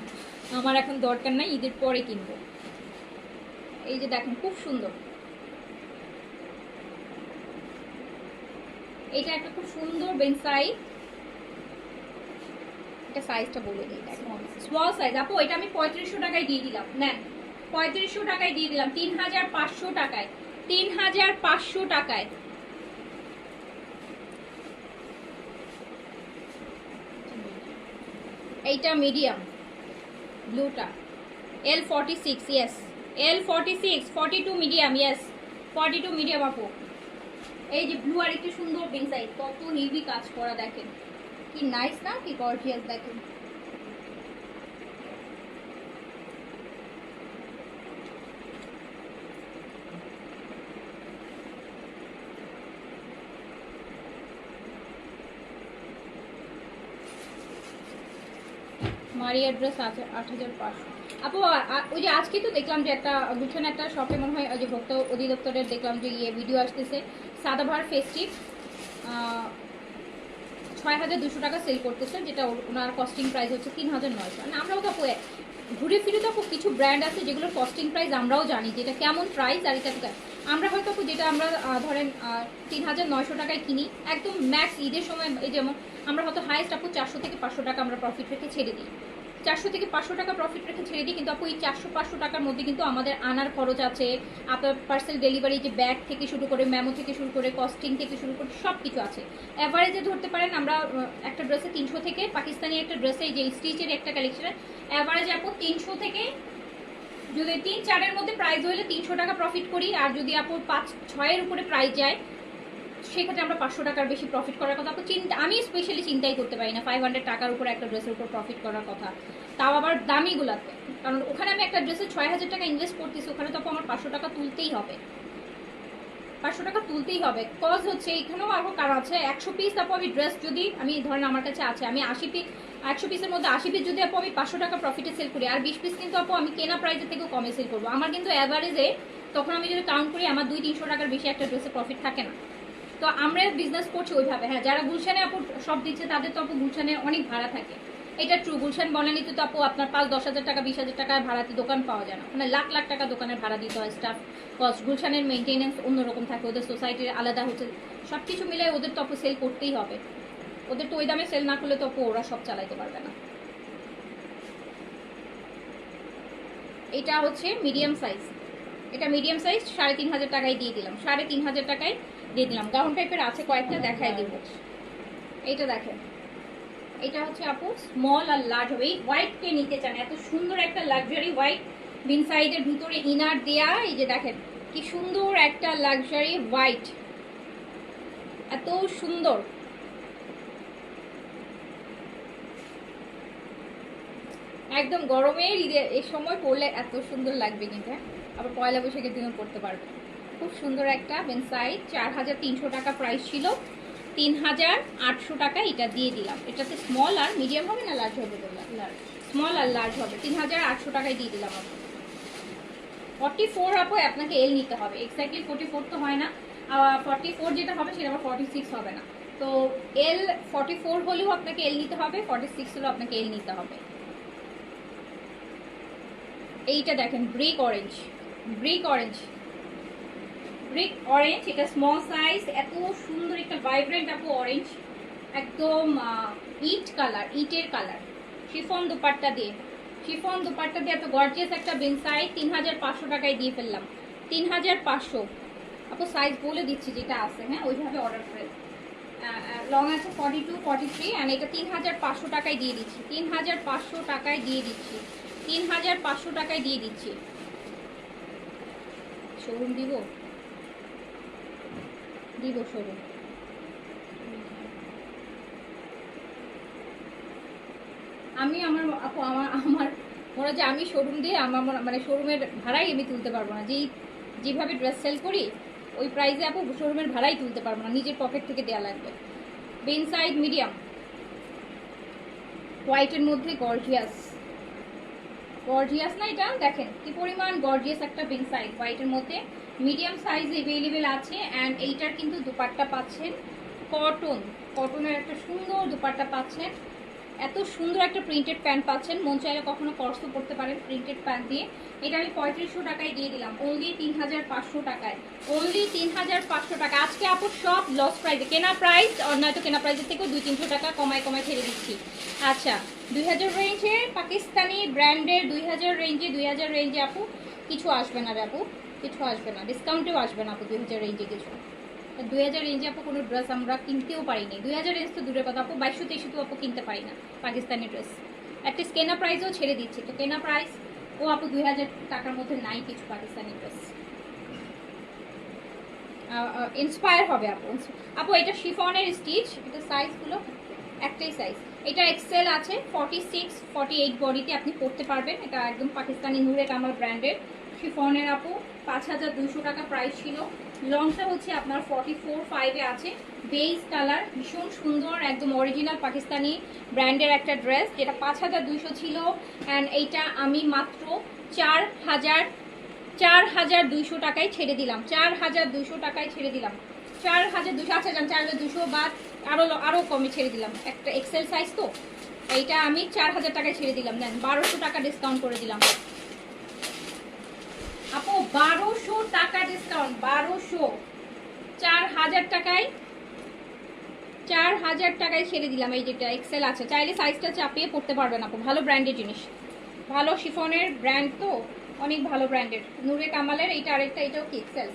আমার এখন দরকার নাই, ঈদের পরে কিনবো। এই যে দেখেন খুব সুন্দর, এটা একটা খুব সুন্দর বেনসাই, এটা সাইজটা বলে দিই, স্মল সাইজ আপু, এটা আমি 3500 টাকায় দিয়ে দিলাম, নেন 3500 টাকায় দিয়ে দিলাম, 3500 টাকায়, 3500 টাকায়। এইটা মিডিয়াম ব্লুটা L46, yes L46, 42 medium, yes 42 medium আপু। এই যে ব্লু আর একটু সুন্দর বেনসাই, কত হেভি কাজ করা দেখেন, কি নাইস না, কি গর্জিয়াস দেখেন। মারিয়া ড্রেস আছে 8500 আপু। ওই যে আজকে তো দেখলাম যে একটা গুলশান একটা শপে মনে হয় যে ভোক্তা অধিদপ্তরের দেখলাম যে ইয়ে ভিডিও আসতেছে, সাদাভার ফেস্টিভ 6200 টাকা সেল করতেছে, যেটা ওনার কস্টিং প্রাইস হচ্ছে 3900। মানে আমরাও তো ঘুরে ফিরে তো কিছু ব্র্যান্ড আছে যেগুলোর কস্টিং প্রাইস আমরাও জানি যে এটা কেমন প্রাইস, আর এটা আমরা হয়তো যেটা আমরা ধরেন 3900 টাকায় কিনি একদম ম্যাক্স ঈদের সময়, এই যেমন আমরা হয়তো হাইয়েস্ট আপু 400 থেকে 500 টাকা আমরা প্রফিট রেখে ছেড়ে দিই, 400 থেকে 500 টাকা প্রফিট রেখে ছেড়ে দিই, কিন্তু আপু এই 400-500 টাকার মধ্যে কিন্তু আমাদের আনার খরচ আছে, আপনার পার্সেল ডেলিভারি, যে ব্যাগ থেকে শুরু করে মেমো থেকে শুরু করে কস্টিং থেকে শুরু করে সব কিছু আছে। অ্যাভারেজে ধরতে পারেন আমরা একটা ড্রেসে 300 থেকে, পাকিস্তানি একটা ড্রেসে এই যে স্টিচের একটা কালেকশন অ্যাভারেজে আপু 300 থেকে, যদি 3-4-এর মধ্যে প্রাইস হলে 300 টাকা প্রফিট করি, আর যদি আপু 5-6-এর উপরে প্রাইস যায় সেক্ষেত্রে আমরা 500 টাকার বেশি প্রফিট করার কথা। আপু আমি স্পেশালি চিন্তাই করতে পারি না 500 টাকার উপরে একটা ড্রেসের উপর প্রফিট করার কথা, তাও আবার দামিগুলাতে, কারণ ওখানে আমি একটা ড্রেসে 6000 টাকা ইনভেস্ট করতেছি, ওখানে তো আমার 500 টাকা তুলতেই হবে। 500 টাকা তুলতেই হবে। কজ হচ্ছে এখানেও আরও কারণ আছে। 100 পিস আপু আমি ড্রেস যদি আমি ধরেন আমার কাছে আছে, আমি 100 পিসের মধ্যে 80 পিস যদি আপু আমি 500 টাকা প্রফিটে সেল করি, আর 20 পিস কিন্তু আপু আমি কেনা প্রাইসের থেকেও কমে সেল করবো। আমার কিন্তু অ্যাভারেজে তখন আমি যদি কাউন্ট করি আমার 200-300 টাকার বেশি একটা ড্রেসে প্রফিট থাকে না। তো আমরা বিজনেস করছি ওইভাবে। হ্যাঁ, যারা গুলশানে আপু সব দিচ্ছে তাদের তো আপু গুলশানে অনেক ভাড়া থাকে, এটা ট্রু। গুলশান বনানীতে তো আপু আপনার 5-10 হাজার টাকা 20 হাজার টাকা ভাড়াতে দোকান পাওয়া যায় না, মানে লাখ লাখ টাকা দোকানের ভাড়া দিতে হয়, স্টাফ কস্ট। গুলশানের মেনটেনেন্স অন্যরকম থাকে, ওদের সোসাইটির আলাদা হচ্ছে, সব কিছু মিলে ওদের তো আপু সেল করতেই হবে। ওদের তো ওই দামে সেল না করলে তো আপু ওরা সব চালাইতে পারবে না। এটা হচ্ছে মিডিয়াম সাইজ, এটা মিডিয়াম সাইজ 3,500 টাকায় দিয়ে দিলাম, 3,500 টাকায় দিয়ে দিলাম। গাউন টাইপের আছে কয়েকটা, দেখাই দিব। এইটা দেখেন, এটা হচ্ছে আপু স্মল আর লার্জ হবে। এই হোয়াইট কে নিতে চান, এত সুন্দর একটা লাক্সারি হোয়াইট, বিন সাইডের ভিতরে ইনার দেয়া, এই যে দেখেন কি সুন্দর একটা লাক্সারি হোয়াইট, এত সুন্দর। একদম গরমের ঈদের এই সময় পরলে এত সুন্দর লাগবে কিন্তু, আবার পয়লা বৈশাখের দিনও পরতে পারবে। খুব সুন্দর একটা বেন সাইড, 4,300 টাকা প্রাইস ছিল, 3,800 টাকা এটা দিয়ে দিলাম। এটাতে স্মল আর মিডিয়াম হবে না লার্জ হবে? লার্জ, স্মল আর লার্জ হবে। 3,800 টাকায় দিয়ে দিলাম। আপু 44 আপু আপনাকে এল নিতে হবে, এক্স্যাক্টলি 44 তো হয় না, 44 যেটা হবে সেটা আবার 46 হবে না। তো এল 44 হলেও আপনাকে এল নিতে হবে, 46 হলেও আপনাকে এল নিতে হবে। এইটা দেখেন brick orange, brick orange, brick orange, এটা স্মল সাইজ, এত সুন্দর একটা ভাইব্রেন্ট আপু অরেঞ্জ, একদম ইট কালার, ইটের কালার, শিফন দুপাট্টা দিয়ে, শিফন দুপাট্টা দিয়ে এত গর্জিয়াস একটা বেন সাইজ 3,500 টাকায় দিয়ে ফেললাম। 3,500 আপু সাইজ বলে দিচ্ছি যেটা আছে, হ্যাঁ ওইভাবে অর্ডার করে। লং আছে 42, 43, অ্যান্ড এটা 3,500 টাকায় দিয়ে দিচ্ছি, 3,500 টাকায় দিয়ে দিচ্ছি, 3,500 টাকায় দিয়ে দিচ্ছি। শোরুম দিব, দিব শোরুম। আমি আমার আপু আমার মনে হয় যে আমি শোরুম দিয়ে আমার মানে শোরুমের ভাড়াই আমি তুলতে পারবো না, যেভাবে ড্রেস সেল করি ওই প্রাইসে আপু শোরুমের ভাড়াই তুলতে পারবো না, নিজের পকেট থেকে দেওয়া লাগবে। বেন সাইড মিডিয়াম, হোয়াইটের মধ্যে গর্জিয়াস, গর্জিয়াস না এটা দেখেন কি পরিমাণ গর্জিয়াস একটা বেন সাইড, হোয়াইটের মধ্যে মিডিয়াম সাইজ এভেলেবেল আছে। অ্যান্ড এইটার কিন্তু দুপাট্টা পাচ্ছেন কটন, কটনের একটা সুন্দর দুপাট্টা পাচ্ছেন, এত সুন্দর একটা প্রিন্টেড প্যান্ট পাচ্ছেন, মন চাইলে কখনো কর্সও করতে পারেন প্রিন্টেড প্যান্ট দিয়ে। এটা আমি 3500 টাকায় দিয়ে দিলাম, অনলি 3,500 টাকায়, অনলি 3,500 টাকা। আজকে আপু সব লস প্রাইসে, কেনা প্রাইস নয়তো কেনা প্রাইসের থেকেও 200-300 টাকা কমায় কমায় ছেড়ে দিচ্ছি। আচ্ছা 2000 রেঞ্জে পাকিস্তানি ব্র্যান্ডের, 2000 রেঞ্জে আপু কিছু আসবে না রে আপু, কিছু আসবে না, ডিসকাউন্টেও আসবে না আপু 2000 রেঞ্জে কিছু। 2000 রেঞ্জে আপু কোনো ড্রেস আমরা কিনতেও পারিনি, 2000 রেঞ্জ তো দূরের কথা আপু 2200-2300 তো আপু কিনতে পারি না পাকিস্তানি ড্রেস, অ্যাটলিস্ট কেনা প্রাইসও ছেড়ে দিচ্ছি। তো কেনা প্রাইস ও আপু 2000 টাকার মধ্যে নাই কিছু পাকিস্তানি ড্রেস, ইন্সপায়ার হবে আপু। আপু এটা শিফনের স্টিচ, এটা সাইজগুলো একটাই সাইজ, এটা এক্সেল আছে, 46, 48 বডিতে আপনি পরতে পারবেন। এটা একদম পাকিস্তানি নূরে কামাল ব্র্যান্ডের শিফনের আপু, 5,200 টাকা প্রাইস ছিল। লংটা হচ্ছে আপনার 44-5 আছে, বেজ কালার, ভীষণ সুন্দর, একদম অরিজিনাল পাকিস্তানি ব্র্যান্ডের একটা ড্রেস, যেটা 5,200 ছিল। অ্যান্ড এইটা আমি মাত্র 4,200 টাকায় ছেড়ে দিলাম, 4,200 টাকায় ছেড়ে দিলাম, 4,200। আচ্ছা যান 4,200 বাদ আরও কমে ছেড়ে দিলাম, একটা এক্সেল সাইজ তো, এইটা আমি 4,000 টাকায় ছেড়ে দিলাম। দেন 1,200 টাকা ডিসকাউন্ট করে দিলাম আপু, 1,200 টাকা ডিসকাউন্ট, 1,200, 4,000 টাকায়, 4,000 টাকায় ছেড়ে দিলাম। এই যেটা এক্সেল আছে, চাইলে সাইজটা চাপিয়ে পড়তে পারবেন আপু, ভালো ব্র্যান্ডের জিনিস, ভালো শিফনের ব্র্যান্ড তো, অনেক ভালো ব্র্যান্ডের নূরে কামালের। এইটা আরেকটা, এটাও কি এক্সেল,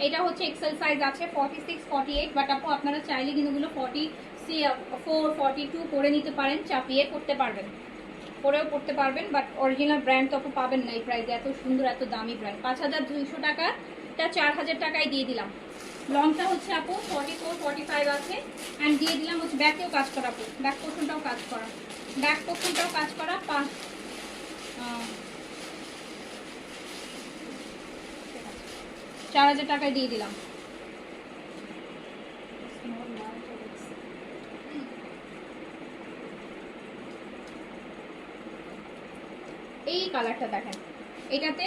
এটা হচ্ছে এক্সেল সাইজ আছে 46, 48, বাট আপু আপনারা চাইলে কিন্তু 44, 42 করে নিতে পারেন, চাপিয়ে পড়তে পারবেন, পরেও পড়তে পারবেন, বাট অরিজিনাল ব্র্যান্ড তো আপু পাবেন না এই প্রাইসে, এত সুন্দর এত দামি ব্র্যান্ড। 5,200 টাকা, এটা 4,000 টাকায় দিয়ে দিলাম। লংটা হচ্ছে আপু 44, 45 আছে, অ্যান্ড দিয়ে দিলাম হচ্ছে ব্যাকেও কাজ করা আপু, ব্যাক পোর্শনটাও কাজ করা, ব্যাক পোর্শনটাও কাজ করা, 4,000 টাকায় দিয়ে দিলাম। এই কালারটা দেখেন, এটাতে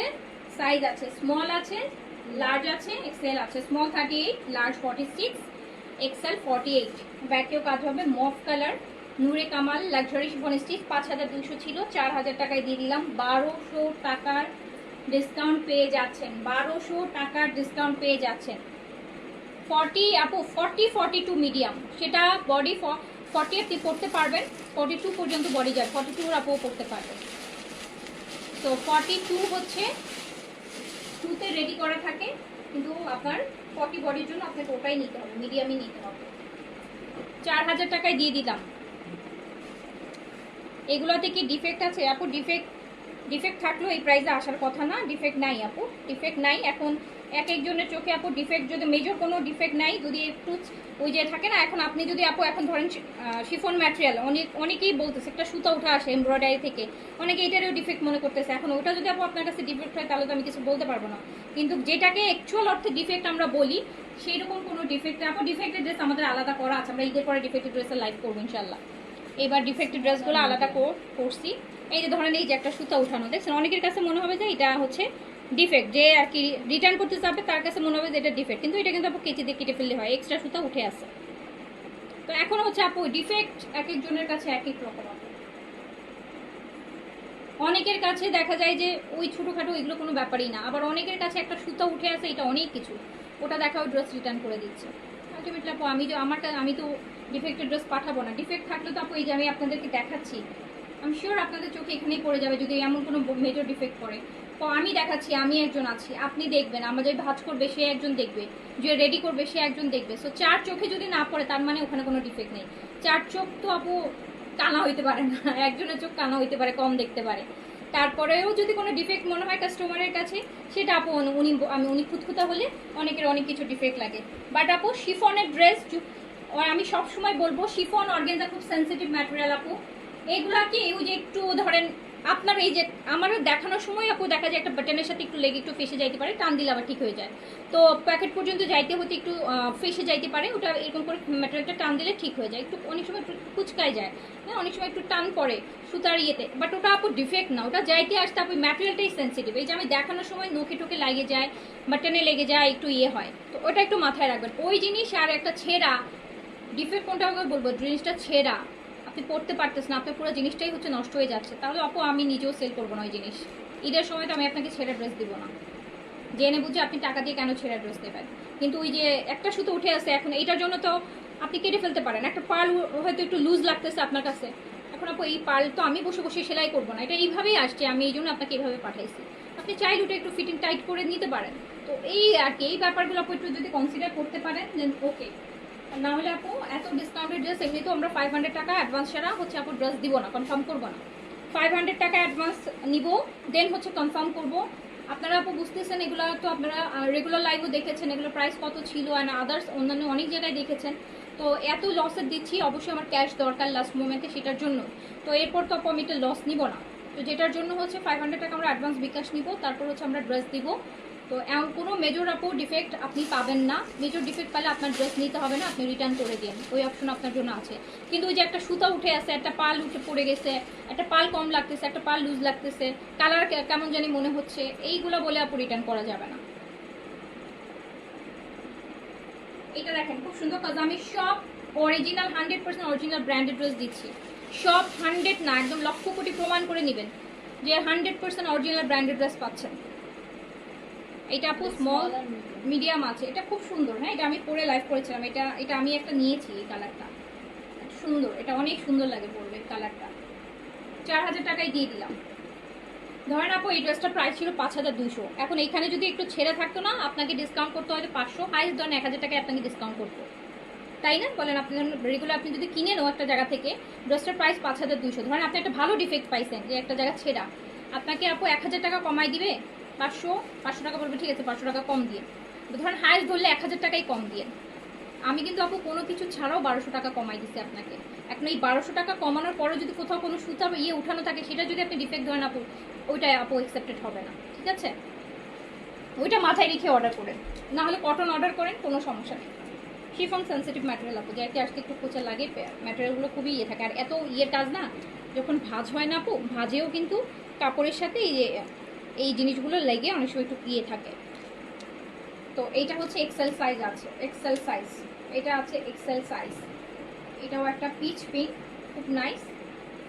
সাইজ আছে, স্মল আছে, লার্জ আছে, এক্সেল আছে। Small 38, large 46, Excel 48। ব্যাকেও কাজ হবে, মফ কালার, নূরে কামাল লাক্সারি শিফন স্টিচ। 5200 ছিল, 4000 টাকায় দিয়ে দিলাম। 1200 টাকার ডিসকাউন্ট পেয়ে যাচ্ছেন, 1200 টাকার ডিসকাউন্ট পেয়ে যাচ্ছেন। 40 আপু 40 42 মিডিয়াম, সেটা বডি 40 আপনি পড়তে পারবেন, 42 পর্যন্ত বডি যায়, 42 আপু পড়তে পারবেন। তো 42 হচ্ছে 2তে রেডি করা থাকে, কিন্তু আপনার 40 বডির জন্য আপনাকে ওটাই নিতে হবে, মিডিয়ামই নিতে হবে। 4000 টাকায় দিয়ে দিলাম। এগুলোতে কি ডিফেক্ট আছে আপু? ডিফেক্ট থাকলেও এই প্রাইসে আসার কথা না। ডিফেক্ট নাই আপু, ডিফেক্ট নাই। এখন এক একজনের চোখে আপু ডিফেক্ট, যদি মেজর কোনো ডিফেক্ট নাই, যদি একটু ওই যে থাকে না, এখন আপনি যদি আপু এখন ধরেন শিফন ম্যাটেরিয়াল, অনেকেই বলতেছে একটা সুতা উঠে আসে এমব্রয়ডারি থেকে, অনেকে এটারও ডিফেক্ট মনে করতেছে। এখন ওটা যদি আপু আপনার কাছে ডিফেক্ট হয় তাহলে তো আমি কিছু বলতে পারবো না, কিন্তু যেটাকে অ্যাকচুয়াল অর্থে ডিফেক্ট আমরা বলি সেই রকম কোনো ডিফেক্ট আপু, ডিফেক্টেড ড্রেস আমাদের আলাদা করা আছে, আমরা ঈদের পরে ডিফেক্টেড ড্রেসের লাইভ করবো ইনশাল্লাহ। এবার ডিফেক্টেড ড্রেসগুলো আলাদা করছি। এই যে ধরেন এই যে একটা সুতা উঠানো দেখছেন, অনেকের কাছে মনে হবে যে এটা হচ্ছে ডিফেক্ট, যে আর কি রিটার্ন করতে যাবে তার কাছে মনে হবে যে এটা ডিফেক্ট, কিন্তু এটা কিন্তু আপু কেচি দিয়ে কেটে ফেললে হয়, এক্সট্রা সুতা উঠে আসে। তো এখন হচ্ছে আপু ডিফেক্ট এক একজনের কাছে এক এক রকম। অনেকের কাছে দেখা যায় যে ওই ছোটোখাটো এগুলো কোনো ব্যাপারই না, আবার অনেকের কাছে একটা সুতা উঠে আসে, এটা অনেক কিছু, ওটা দেখা ওই ড্রেস রিটার্ন করে দিচ্ছে। আলটিমেটলি আপু আমি তো ডিফেক্টেড ড্রেস পাঠাবো না। ডিফেক্ট থাকলে তো আপু এই যে আমি আপনাদেরকে দেখাচ্ছি, আমি শিওর আপনাদের চোখে এখানেই পড়ে যাবে যদি এমন কোনো মেজর ডিফেক্ট পড়ে। তো আমি দেখাচ্ছি, আমি একজন আছি, আপনি দেখবেন, আমরা যে ভাঁজ করবে সে একজন দেখবে, যে রেডি করবে সে একজন দেখবে। সো 4 চোখে যদি না পড়ে তার মানে ওখানে কোনো ডিফেক্ট নেই। 4 চোখ তো আপু কানা হইতে পারে না, একজনের চোখ কানা হইতে পারে, কম দেখতে পারে। তারপরেও যদি কোনো ডিফেক্ট মনে হয় কাস্টমারের কাছে, সেটা আপু উনি খুঁতখুঁতা হলে অনেকের অনেক কিছু ডিফেক্ট লাগে। বাট আপু শিফনের ড্রেস, আমি সবসময় বলবো শিফন অর্গানজা খুব সেন্সিটিভ ম্যাটেরিয়াল আপু। এগুলা কি ওই যে একটু ধরেন আপনার এই যে আমারও দেখানোর সময় আপু দেখা যায় একটা বাটনের সাথে একটু লেগে একটু ফেসে যাইতে পারে, টান দিলে আবার ঠিক হয়ে যায়। তো প্যাকেট পর্যন্ত যাইতে হতে একটু ফেসে যাইতে পারে, ওটা এরকম করে ম্যাটেরিয়ালটা টান দিলে ঠিক হয়ে যায়। একটু অনেক সময় একটু কুচকায় যায়, হ্যাঁ অনেক সময় একটু টান পড়ে সুতার ইয়েতে, বাট ওটা আপু ডিফেক্ট না, ওটা যাইতে আসতে আপু ম্যাটেরিয়ালটাই সেন্সিটিভ। এই যে আমি দেখানোর সময় নখে টোকে লাগে যায়, বাটনে লেগে যায়, একটু ইয়ে হয়, তো ওটা একটু মাথায় রাখবেন। ওই জিনিস আর একটা ছেঁড়া ডিফেক্ট কোনটা বলবো, জিনিসটা ছেঁড়া, আপনি পড়তে পারতেছেন না, আপনার পুরো জিনিসটাই হচ্ছে নষ্ট হয়ে যাচ্ছে, তাহলে আপু আমি নিজেও সেল করবো না ওই জিনিস। ঈদের সময় তো আমি আপনাকে ছেঁড়া ড্রেস দিব না, জেনে বুঝে আপনি টাকা দিয়ে কেন ছেঁড়া ড্রেস দেবেন। কিন্তু ওই যে একটা সুতো উঠে আসে, এখন এইটার জন্য তো আপনি কেটে ফেলতে পারেন। একটা পার্ল হয়তো একটু লুজ লাগতেছে আপনার কাছে, এখন আপু এই পার্ল তো আমি বসে বসে সেলাই করবো না, এটা এইভাবেই আসছে, আমি এই জন্য আপনাকে এইভাবে পাঠাইছি। আপনি চাইলে ওটা একটু ফিটিং টাইট করে নিতে পারেন। তো এই আর কি, এই ব্যাপারগুলো আপু একটু যদি কনসিডার করতে পারেন দেন ওকে। না হলে আপু এত ডিসকাউন্টেড ড্রেস এমনি তো আমরা 500 টাকা অ্যাডভান্স ছাড়া হচ্ছে আপু ড্রেস দিব না, কনফার্ম করবো না। 500 টাকা অ্যাডভান্স নিব, দেন হচ্ছে কনফার্ম করব। আপনারা আপু বুঝতেছেন, এগুলো তো আপনারা রেগুলার লাইভও দেখেছেন, এগুলো প্রাইস কত ছিল, অ্যান্ড আদার্স অন্যান্য অনেক জায়গায় দেখেছেন। তো এত লসের দিচ্ছি, অবশ্যই আমার ক্যাশ দরকার লাস্ট মোমেন্টে, সেটার জন্য। তো এরপর তো আপু আমি এটা লস নিব না, তো যেটার জন্য হচ্ছে 500 টাকা আমরা অ্যাডভান্স বিকাশ নিব, তারপর হচ্ছে আমরা ড্রেস দিব। তো এমন কোনো মেজর আপু ডিফেক্ট আপনি পাবেন না। মেজর ডিফেক্ট পেলে আপনার ড্রেস নিতে হবে না, আপনি রিটার্ন করে দিন, ওই অপশন আপনার জন্য আছে। কিন্তু ওই যে একটা সুতা উঠে আছে, একটা পাল উঠে পড়ে গেছে, একটা পাল কম লাগতেছে, একটা পাল লুজ লাগতেছে, কালার কেমন জানি মনে হচ্ছে, এইগুলো বলে আপু রিটার্ন করা যাবে না। এটা দেখেন খুব সুন্দর কাজ, আমি সব অরিজিনাল 100% অরিজিনাল ব্র্যান্ডেড ড্রেস দিচ্ছি। সব 100 না, একদম লক্ষ কোটি প্রমাণ করে নেবেন যে 100% অরিজিনাল ব্র্যান্ডেড ড্রেস পাচ্ছেন। এটা আপু স্মল মিডিয়াম আছে, এটা খুব সুন্দর। হ্যাঁ, এটা আমি পরে লাইভ করেছিলাম, এটা আমি একটা নিয়েছি, এই কালারটা সুন্দর, এটা অনেক সুন্দর লাগে পরবে কালারটা। 4000 টাকায় দিয়ে দিলাম। ধরেন আপু এই ড্রেসটার প্রাইস ছিল 5200, এখন এখানে যদি একটু ছেড়ে থাকতো না, আপনাকে ডিসকাউন্ট করতে হয়তো 500, হাইস্ট ধরেন 1000 টাকায় আপনাকে ডিসকাউন্ট করতো, তাই না বলেন? আপনি রেগুলার আপনি যদি কিনে নেন একটা জায়গা থেকে, ড্রেসটার প্রাইস 5200, ধরেন আপনি একটা ভালো ডিফেক্ট পাইছেন যে একটা জায়গা ছেঁড়া, আপনাকে আপু 1000 টাকা কমাই দিবে, 500 টাকা বলবে, ঠিক আছে 500 টাকা কম দিয়ে, ধরেন হাইস্ট ধরলে 1000 টাকাই কম দিয়ে। আমি কিন্তু আপু কোনো কিছু ছাড়াও 1200 টাকা কমাই দিচ্ছি আপনাকে। এখন এই 1200 টাকা কমানোর পরে যদি কোথাও কোনো সুতা উঠানো থাকে, সেটা যদি আপনি ডিফেক্ট ধরেন আপু, ওইটাই আপু অ্যাকসেপ্টেড হবে না, ঠিক আছে? ওইটা মাথায় রেখে অর্ডার করেন, না হলে কটন অর্ডার করেন, কোনো সমস্যা নেই। শিফন সেন্সিটিভ ম্যাটেরিয়াল আপু, যাইতে আসতে একটু খোঁচা লাগে, ম্যাটেরিয়ালগুলো খুবই ইয়ে থাকে, আর এত ইয়ের কাজ না, যখন ভাঁজ হয় না আপু, ভাঁজেও কিন্তু কাপড়ের সাথে এই জিনিসগুলো লেগে অনেক সময় একটু ইয়ে থাকে। তো এইটা হচ্ছে এক্সেল সাইজ আছে, এক্সেল সাইজ। এটা আছে এক্সেল সাইজ। এটাও একটা পিচ পিঙ্ক, খুব নাইস।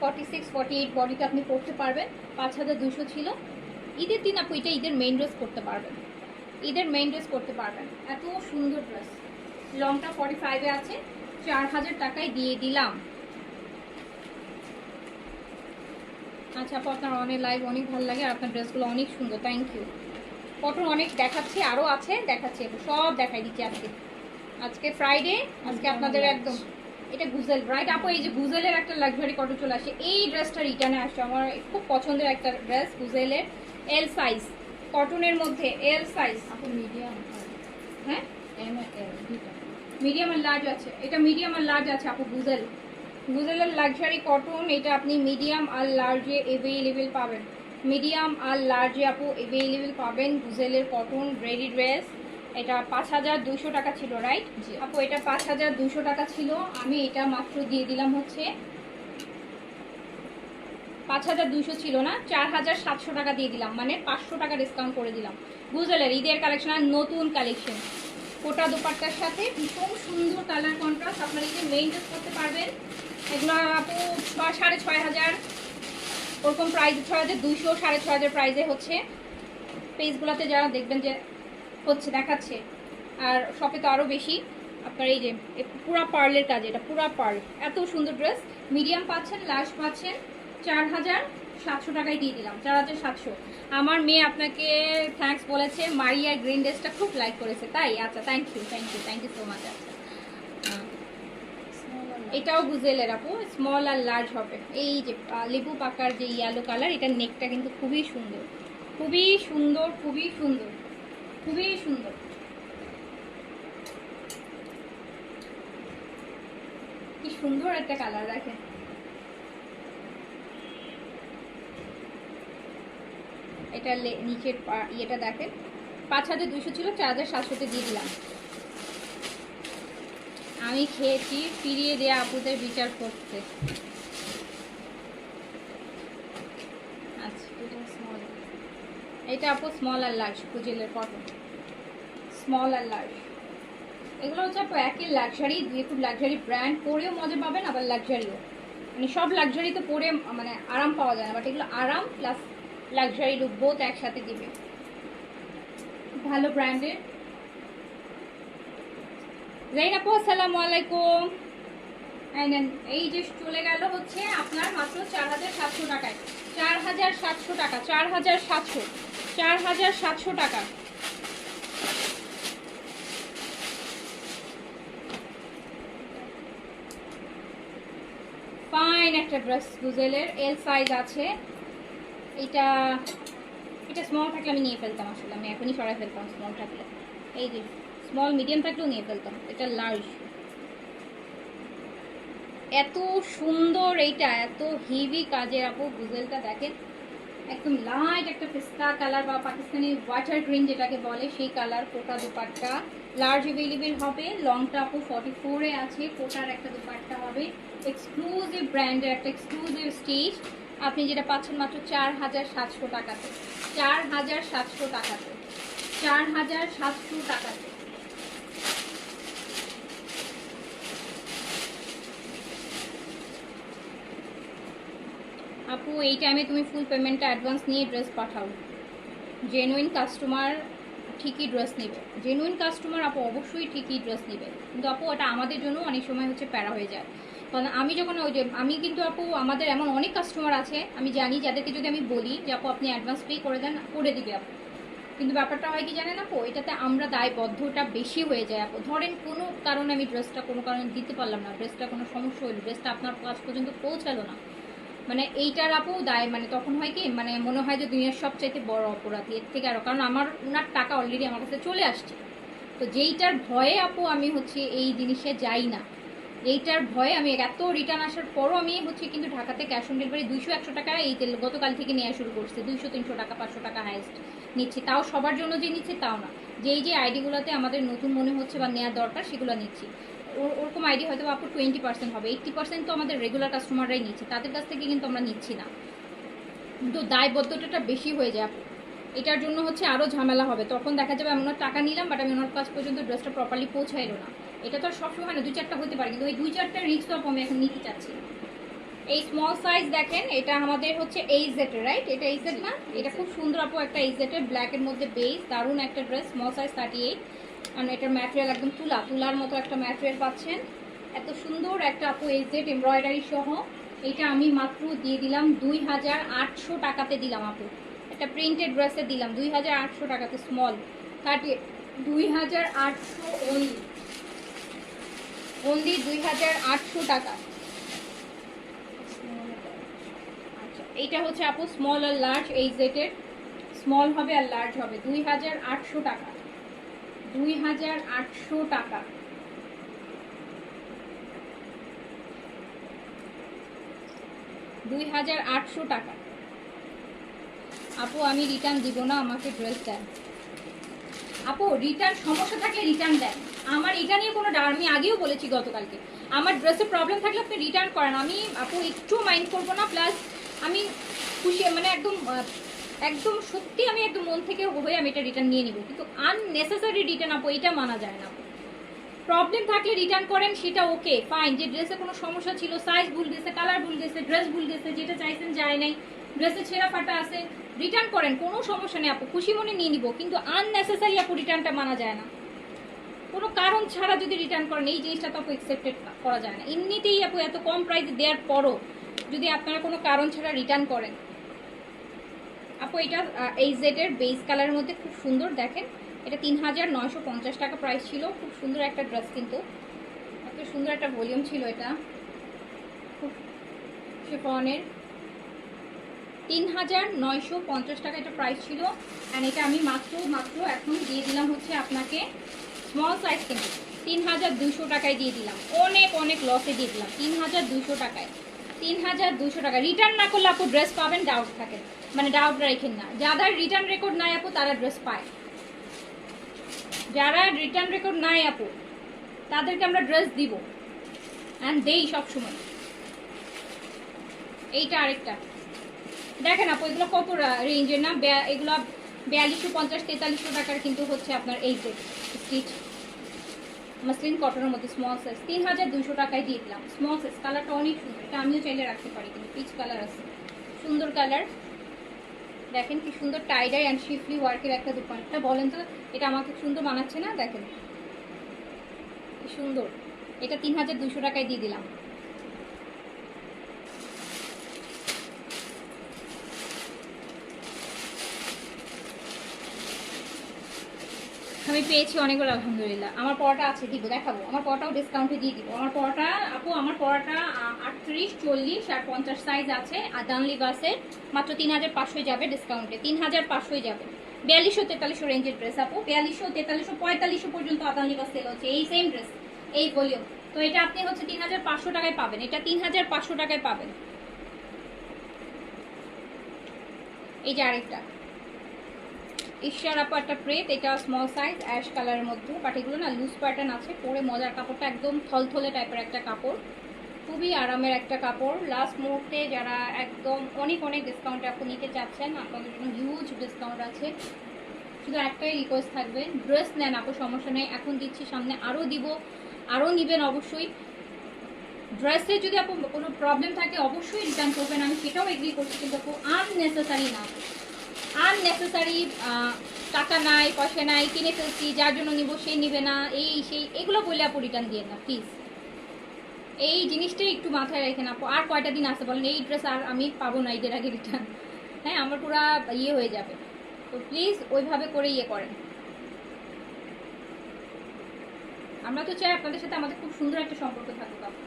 46 48 বডিতে আপনি পরতে পারবেন। 5200 ছিল। ঈদের দিন আপু এটা ঈদের মেইন ড্রেস করতে পারবেন, ঈদের মেইন ড্রেস করতে পারবেন। এত সুন্দর ড্রেস। লংটা 45-এ আছে, 4000 টাকায় দিয়ে দিলাম। আচ্ছা আপু, আপনার অনেক লাইভ অনেক ভালো লাগে আর আপনার ড্রেসগুলো অনেক সুন্দর, থ্যাংক ইউ। কটন অনেক দেখাচ্ছি, আরও আছে দেখাচ্ছি, সব দেখাই দিচ্ছি আজকে। আজকে ফ্রাইডে, আজকে আপনাদের একদম এটা গুজেল রাইট আপু। এই যে গুজেলের একটা লাক্সারি কটন চলে আসে, এই ড্রেসটা রিটার্নে আসছে, আমার খুব পছন্দের একটা ড্রেস গুজেলের। এল সাইজ কটনের মধ্যে, এল সাইজ আপু, মিডিয়াম। হ্যাঁ মিডিয়াম আর লার্জ আছে, এটা মিডিয়াম আর লার্জ আছে আপু। গুজেলের লাক্সারি কটন, এটা আপনি মিডিয়াম আর লার্জে অ্যাভেলেবেল পাবেন, মিডিয়াম আর লার্জে আপু অ্যাভেলেবেল পাবেন। গুজেলের কটন রেডি ড্রেস। এটা 5200 টাকা ছিল রাইট আপু, এটা 5200 টাকা ছিল। আমি এটা মাত্র দিয়ে দিলাম হচ্ছে 5200 ছিল না, 4700 টাকা দিয়ে দিলাম, মানে 500 টাকা ডিসকাউন্ট করে দিলাম। গুজেলের ঈদের কালেকশন আর নতুন কালেকশন, কোটা দোপাট্টার সাথে ভীষণ সুন্দর কালার কন্ট্রাস্ট। আপনারা যদি মেইন ড্রেস করতে পারবেন। এগুলো আপু 6500 ওরকম প্রাইস, 6200 6500 প্রাইসে হচ্ছে। পেজগুলোতে যারা দেখবেন যে হচ্ছে দেখাচ্ছে, আর শপে তো আরও বেশি। আপনার এই যে পুরা পার্লের কাজ, এটা পুরা পার্ল, এত সুন্দর ড্রেস। মিডিয়াম পাচ্ছেন, লার্জ পাচ্ছেন, 4700 টাকায় দিয়ে দিলাম, 4700। আমার মেয়ে আপনাকে থ্যাঙ্কস বলেছে, মারিয়ার গ্রিন ড্রেসটা খুব লাইক করেছে, তাই? আচ্ছা thank you, thank you, thank you so much. আচ্ছা এটাও গুজেলের আপু, স্মল আর লার্জ হবে। এই যে লেবু পাকার যে ইয়েলো কালার, এটার নেকটা কিন্তু খুবই সুন্দর, খুবই সুন্দর, খুবই সুন্দর, খুবই সুন্দর। কি সুন্দর একটা কালার, দেখেন। এটা নিচের ইয়েটা দেখেন, 5200 ছিল, 4700-তে দিয়ে দিলাম। আমি খেয়েছি ফিরিয়ে দেয়া আপুদের বিচার করতে। আচ্ছা এটা আপু স্মল আর লার্জ, গুজেলের কটন, স্মল আর লার্জ। এগুলো হচ্ছে আপু একই লাক্সারি, দুই খুব লাক্সারি ব্র্যান্ড, পরেও মজা পাবেন, আবার লাক্সারিও। মানে সব লাক্সারি তো পরে মানে আরাম পাওয়া যায় না, বাট এগুলো আরাম প্লাস লাক্সারি লুক বোথ একসাথে দিবে, ভালো ব্র্যান্ডের। জাইন আপু আসসালামু আলাইকুম। এই যে চলে গেল হচ্ছে আপনার মাত্র 4700 টাকায়, 4700 টাকা, 4700, 4700 টাকা। ফাইন একটা ড্রেস গুজেলের, এল সাইজ আছে। এটা স্মল থাকলে আমি নিয়ে ফেলতাম, আসলে আমি এখনই সরাই ফেলতাম স্মল থাকলে। এই যে স্মল মিডিয়াম থাকলেও নিয়ে ফেলতাম। এটা লার্জ, এত সুন্দর, এইটা এত হেভি কাজের আপু। গুজেলটা দেখেন, একদম লাইট একটা পিস্তা কালার বা পাকিস্তানি ওয়াটার গ্রিন যেটাকে বলে, সেই কালার। কোটা দুপাট্টা লার্জ অ্যাভেলেবেল হবে। লংটা আপু 44-এ আছে। কোটার একটা দুপাট্টা হবে, এক্সক্লুসিভ ব্র্যান্ডের একটা এক্সক্লুসিভ স্টিচ। আপনি যেটা পাচ্ছেন মাত্র 4700 টাকাতে, 4700 টাকাতে, 4700 টাকাতে। আপু এই টাইমে তুমি ফুল পেমেন্টটা অ্যাডভান্স নিয়ে ড্রেস পাঠাও, জেনুইন কাস্টমার ঠিকই ড্রেস নেবে, জেনুইন কাস্টমার আপু অবশ্যই ঠিকই ড্রেস নেবে। কিন্তু আপু এটা আমাদের জন্য অনেক সময় হচ্ছে প্যারা হয়ে যায়, কারণ আমি যখন ওই যে আমি কিন্তু আপু আমাদের এমন অনেক কাস্টমার আছে আমি জানি, যাদেরকে যদি আমি বলি যে আপু আপনি অ্যাডভান্স পে করে দেন, করে দিবে আপু। কিন্তু ব্যাপারটা হয় কি জানেন আপু, এটাতে আমরা দায়বদ্ধটা বেশি হয়ে যায় আপু। ধরেন কোনো কারণে আমি ড্রেসটা কোনো কারণে দিতে পারলাম না, ড্রেসটা কোনো সমস্যা হলো, ড্রেসটা আপনার কাছ পর্যন্ত পৌঁছালো না, মানে এইটার আপু দায়, মানে তখন হয় কি, মানে মনে হয় যে দুনিয়ার সবচাইতে বড় অপরাধী এর থেকে আরও, কারণ আমার ওনার টাকা অলরেডি আমার কাছে চলে আসছে। তো যেইটার ভয়ে আপু আমি হচ্ছে এই জিনিসে যাই না, এইটার ভয়ে আমি এত রিটার্ন আসার পরও আমি হচ্ছে কিন্তু ঢাকাতে ক্যাশ অন ডেলিভারি 200-100 টাকা এই গতকাল থেকে নেওয়া শুরু করছে, 200-300 টাকা 500 টাকা হাইস্ট নিচ্ছি। তাও সবার জন্য যে নিচ্ছি তাও না, যেই যে আইডিগুলোতে আমাদের নতুন মনে হচ্ছে বা নেওয়ার দরকার সেগুলো নিচ্ছি। ওরকম আইডিয়া হয়তো আপু 20% হবে, 80% তো আমাদের রেগুলার কাস্টমাররাই নিচ্ছে, তাদের কাছ থেকে কিন্তু আমরা নিচ্ছি না। কিন্তু দায়বদ্ধতাটা বেশি হয়ে যায় আপু, এটার জন্য হচ্ছে আরও ঝামেলা হবে। তখন দেখা যাবে আমি ওনার টাকা নিলাম, বাট আমি ওনার কাছ পর্যন্ত ড্রেসটা প্রপারলি পৌঁছাইলো না। এটা তো আর সবসময় না, 2-4টা হতে পারে, কিন্তু ওই 2-4টা রিস্ক তো আমি এখন নিতে চাচ্ছি। এই স্মল সাইজ দেখেন, এটা আমাদের হচ্ছে এইজেড, রাইট? এটা এইজেড না? এটা খুব সুন্দর আপু, একটা এইজেডের ব্ল্যাকের মধ্যে বেস, দারুণ একটা ড্রেস, স্মল সাইজ 38। আর এটার ম্যাটেরিয়াল একদম তুলার মতো একটা ম্যাটেরিয়াল পাচ্ছেন। এত সুন্দর একটা আপু এইজেড এমব্রয়ডারি সহ। এটা আমি মাত্র দিয়ে দিলাম 2800 টাকাতে দিলাম আপু। একটা প্রিন্টেড ড্রেসে দিলাম 2800 টাকাতে, স্মল 38, 2800 অনলি 2800 টাকা। আচ্ছা, এইটা হচ্ছে আপু স্মল আর লার্জ, এইজেডের স্মল হবে আর লার্জ হবে, 2800 টাকা, 2800 টাকা। টাকা আপু, আমি রিটার্ন দিব না, আমাকে ড্রেস দেন। আপু রিটার্ন সমস্যা থাকলে রিটার্ন দেন, আমার এটা নিয়ে কোনো আমি আগেও বলেছি গতকালকে, আমার ড্রেসের প্রবলেম থাকলে আপনি রিটার্ন করেন, আমি আপু একটু মাইন্ড করবো না। প্লাস আমি খুশি, মানে একদম একদম সত্যি আমি একদম মন থেকে হয়ে আমি এটা রিটার্ন নিয়ে নিব, কিন্তু আননেসেসারি রিটার্ন আপু এটা মানা যায় না। প্রবলেম থাকলে রিটার্ন করেন, সেটা ওকে ফাইন, যে ড্রেসে কোনো সমস্যা ছিল, সাইজ ভুল গেছে, কালার ভুল গেছে, ড্রেস ভুল গেছে, যেটা চাইছেন যায় নাই, ড্রেসে ছেঁড়া ফাটা আছে, রিটার্ন করেন, কোনো সমস্যা নেই আপু, খুশি মনে নিয়ে নিব। কিন্তু আননেসেসারি আপু রিটার্নটা মানা যায় না, কোনো কারণ ছাড়া যদি রিটার্ন করেন এই জিনিসটা তো আপু অ্যাকসেপ্টেড করা যায় না। এমনিতেই আপু এত কম প্রাইসে দেওয়ার পরও যদি আপনারা কোনো কারণ ছাড়া রিটার্ন করেন। আপু এটা এই জেডের বেস কালারের মধ্যে খুব সুন্দর, দেখেন এটা 3950 টাকা প্রাইস ছিল, খুব সুন্দর একটা ড্রেস, কিন্তু এত সুন্দর একটা ভলিউম ছিল, এটা খুব শিফনের 3950 টাকা এটা প্রাইস ছিল। অ্যান্ড এটা আমি মাত্র এখন দিয়ে দিলাম হচ্ছে আপনাকে স্মল সাইজ, কিন্তু 3200 টাকায় দিয়ে দিলাম, অনেক লসে দিয়ে দিলাম 3200 টাকায়, 3200 টাকা। রিটার্ন না করলে আপু ড্রেস পাবেন, ডাউট থাকে, মানে ডাউট রাখেন না, যাদের রিটার্ন রেকর্ড নাই আপু তারা ড্রেস পায়, যারা রিটার্ন রেকর্ড নাই আপু তাদেরকে আমরা ড্রেস দিব অ্যান্ড দেই সবসময়। এইটা আরেকটা দেখেন আপু, এগুলো কত রেঞ্জের না, এগুলো 4250-4300 টাকার কিন্তু হচ্ছে আপনার এই যে স্টিচ মাসলিন কটনের মধ্যে স্মল সাইজ, 3200 টাকায় দিয়ে দিলাম। স্মল সাইজ, কালারটা অনেক সুন্দর, এটা আমিও চাইলে রাখতে পারি, কিন্তু পিচ কালার আছে, সুন্দর কালার। দেখেন কি সুন্দর টাইডাই অ্যান্ড শিফলি ওয়ার্কের একটা দোপাট্টা, বলেন তো এটা আমাকে সুন্দর মানাচ্ছে না? দেখেন কি সুন্দর, এটা 3200 টাকায় দিয়ে দিলাম। আমি পেয়েছি অনেকগুলো আলহামদুলিল্লাহ। আমার পড়াটা আছে, দিব, দেখাবো, আমার পড়াটাও ডিসকাউন্টে দিয়ে দিব। আমার পড়াটা আপু, আমার পড়াটা 38, 40 আর 50 সাইজ আছে, আর ডানলি বাসে মাত্র 3500 যাবে ডিসকাউন্টে, 3500 যাবে। 4200-4300 রেঞ্জের ড্রেস আপু, 4200-4300-4500 পর্যন্ত আদানলি বাস সেল হচ্ছে এই সেম ড্রেস, এই ভলিউম। তো এটা আপনি হচ্ছে 3500 টাকায় পাবেন, এটা 3500 টাকায় পাবেন। এই যে আরেকটা ঈশ্বর আপু একটা প্রেত, এটা স্মল সাইজ অ্যাশ কালারের মধ্যে, বাট এগুলো না লুজ প্যাটার্ন আছে, পরে মজার, কাপড়টা একদম থলথলে টাইপের একটা কাপড়, খুবই আরামের একটা কাপড়। লাস্ট মুহূর্তে যারা একদম অনেক ডিসকাউন্টে আপনি নিতে চাচ্ছেন, আপনাদের জন্য হিউজ ডিসকাউন্ট আছে। শুধু একটাই রিকোয়েস্ট থাকবে, ড্রেস নেন আপু, সমস্যা নেই, এখন দিচ্ছি, সামনে আরও দিব, আরও নেবেন অবশ্যই। ড্রেসে যদি আপু কোনো প্রবলেম থাকে অবশ্যই রিটার্ন করবেন, আমি সেটাও এগ্রি করছি, কিন্তু আপু আননেসেসারি না, আননেসেসারি টাকা নাই, পয়সা নাই, কিনে ফেলছি, যার জন্য নিব সে নিবে না, এই সেই এগুলো বললে আপু রিটার্ন দিয়ে না প্লিজ। এই জিনিসটাই একটু মাথায় রেখেন আপু। আর কয়টা দিন আছে বলেন, এই ড্রেস আর আমি পাবো না ঈদের আগে রিটার্ন, হ্যাঁ আমার পুরো ইয়ে হয়ে যাবে। তো প্লিজ ওইভাবে করে ইয়ে করেন। আমরা তো চাই আপনাদের সাথে আমাদের খুব সুন্দর একটা সম্পর্ক থাকুক আপু।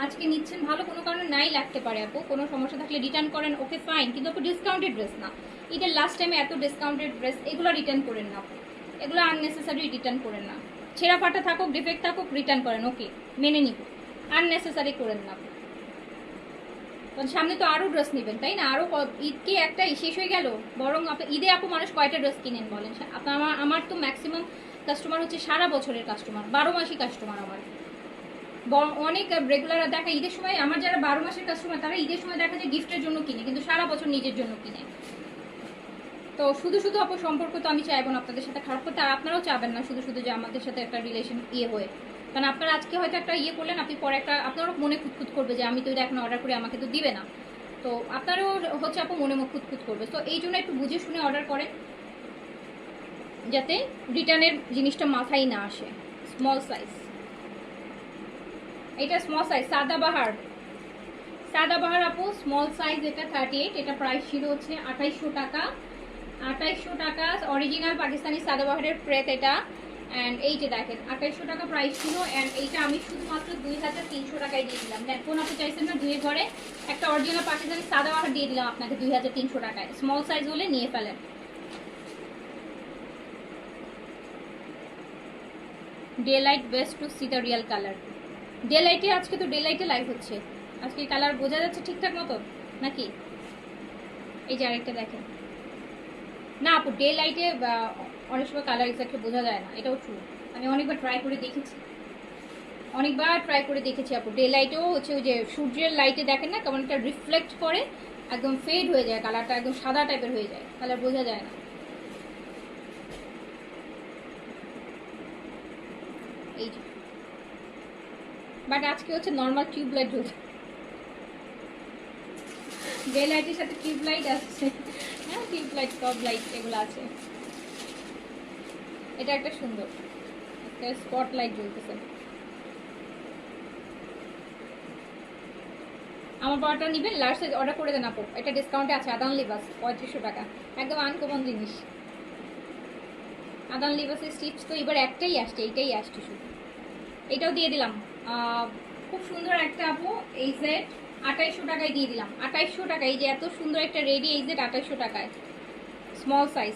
আজকে নিচ্ছেন ভালো, কোনো কারণে নাই লাগতে পারে আপু, কোনো সমস্যা থাকলে রিটার্ন করেন, ওকে ফাইন, কিন্তু আপু ডিসকাউন্টেড ড্রেস না, ঈদের লাস্ট টাইমে এত ডিসকাউন্টেড ড্রেস এগুলো রিটার্ন করেন না আপু, এগুলো আননেসেসারি রিটার্ন করেন না। ছেঁড়া ফাটা থাকুক, ডিফেক্ট থাকুক, রিটার্ন করেন, ওকে মেনে নিব, আননেসেসারি করেন না আপু। কারণ সামনে তো আরও ড্রেস নেবেন, তাই না? আরও ঈদকে একটা শেষ হয়ে গেল, বরং ঈদে আপু মানুষ কয়টা ড্রেস কিনেন বলেন? আপনার আমার তো ম্যাক্সিমাম কাস্টমার হচ্ছে সারা বছরের কাস্টমার, 12 মাসই কাস্টমার আমার। অনেক রেগুলার দেখা ঈদের সময় আমার যারা 12 মাসের কাস্টমার তারা ঈদের সময় দেখা যায় গিফটের জন্য কিনে, কিন্তু সারা বছর নিজের জন্য কিনে। তো শুধু শুধু আপু সম্পর্ক তো আমি চাইবো না আপনাদের সাথে খারাপ করতে, আর আপনারাও চাবেন না শুধু শুধু যে আমাদের সাথে একটা রিলেশন হয়ে। কারণ আপনারা আজকে হয়তো একটা করলেন, আপনি পরে একটা আপনারও মনে খুঁতখুত করবে যে আমি তো এটা এখন অর্ডার করে আমাকে তো দিবে না, তো আপনারও হচ্ছে আপু মনে খুঁতখুত করবে। তো এই জন্য একটু বুঝে শুনে অর্ডার করেন যাতে রিটার্নের জিনিসটা মাথায় না আসে। স্মল সাইজ, এটা স্মল সাইজ সাদাবাহার আপু স্মল সাইজ, এটা 38, এটা প্রাইস ছিল হচ্ছে 2800 টাকা। 2800 টাকা অরিজিনাল পাকিস্তানি সাদাবাহারের প্রেত এটা। অ্যান্ড এই যে দেখেন 2800 টাকা প্রাইস ছিল, অ্যান্ড এইটা আমি শুধুমাত্র 2300 টাকায় দিয়ে দিলাম। দেন কোন আপনি চাইছেন না দুইয়ের ঘরে একটা অরিজিনাল পাকিস্তানি সাদাবাহার দিয়ে দিলাম আপনাকে 2300 টাকায়। স্মল সাইজ হলে নিয়ে ফেলেন। Day light best to C the real colour. Day লাইটে আজকে তো ডে লাইটে লাইভ হচ্ছে, আজকে কালার বোঝা যাচ্ছে ঠিকঠাক মতো নাকি? এই যে আরেকটা দেখেন না আপু, ডে লাইটে অনেক সময় কালার এক্সাক্টলি বোঝা যায় না, এটাও ট্রু। আমি অনেকবার ট্রাই করে দেখেছি আপু। ডে লাইটেও হচ্ছে ওই যে সূর্যের লাইটে দেখেন না কেমন একটা রিফ্লেক্ট করে একদম ফেড হয়ে যায়, কালারটা একদম সাদা টাইপের হয়ে যায়, কালার বোঝা যায় না। এই যে বাট আজকে হচ্ছে নর্মাল টিউব লাইট জ্বলছে, ডে লাইটের সাথে টিউব লাইট আসছে। হ্যাঁ টিউব লাইট টপ লাইট এগুলো আছে। এটা একটা সুন্দর একটা স্পট লাইট জ্বলতেছে। আমার বড়টা নিবেন লার্জ সাইজ অর্ডার করে দেন আপু, এটা ডিসকাউন্টে আছে। আদান লিবাস 3500 টাকা, একদম আনকমন জিনিস। আদান লিবাসের স্টিচ তো এবার একটাই আসছে, এইটাই আসছে শুধু, এটাও দিয়ে দিলাম। খুব সুন্দর একটা আপু এই সেট 2800 টাকায় দিয়ে দিলাম। 2800 টাকায়, এই যে এত সুন্দর একটা রেডি এই সেট 2800 টাকায়। স্মল সাইজ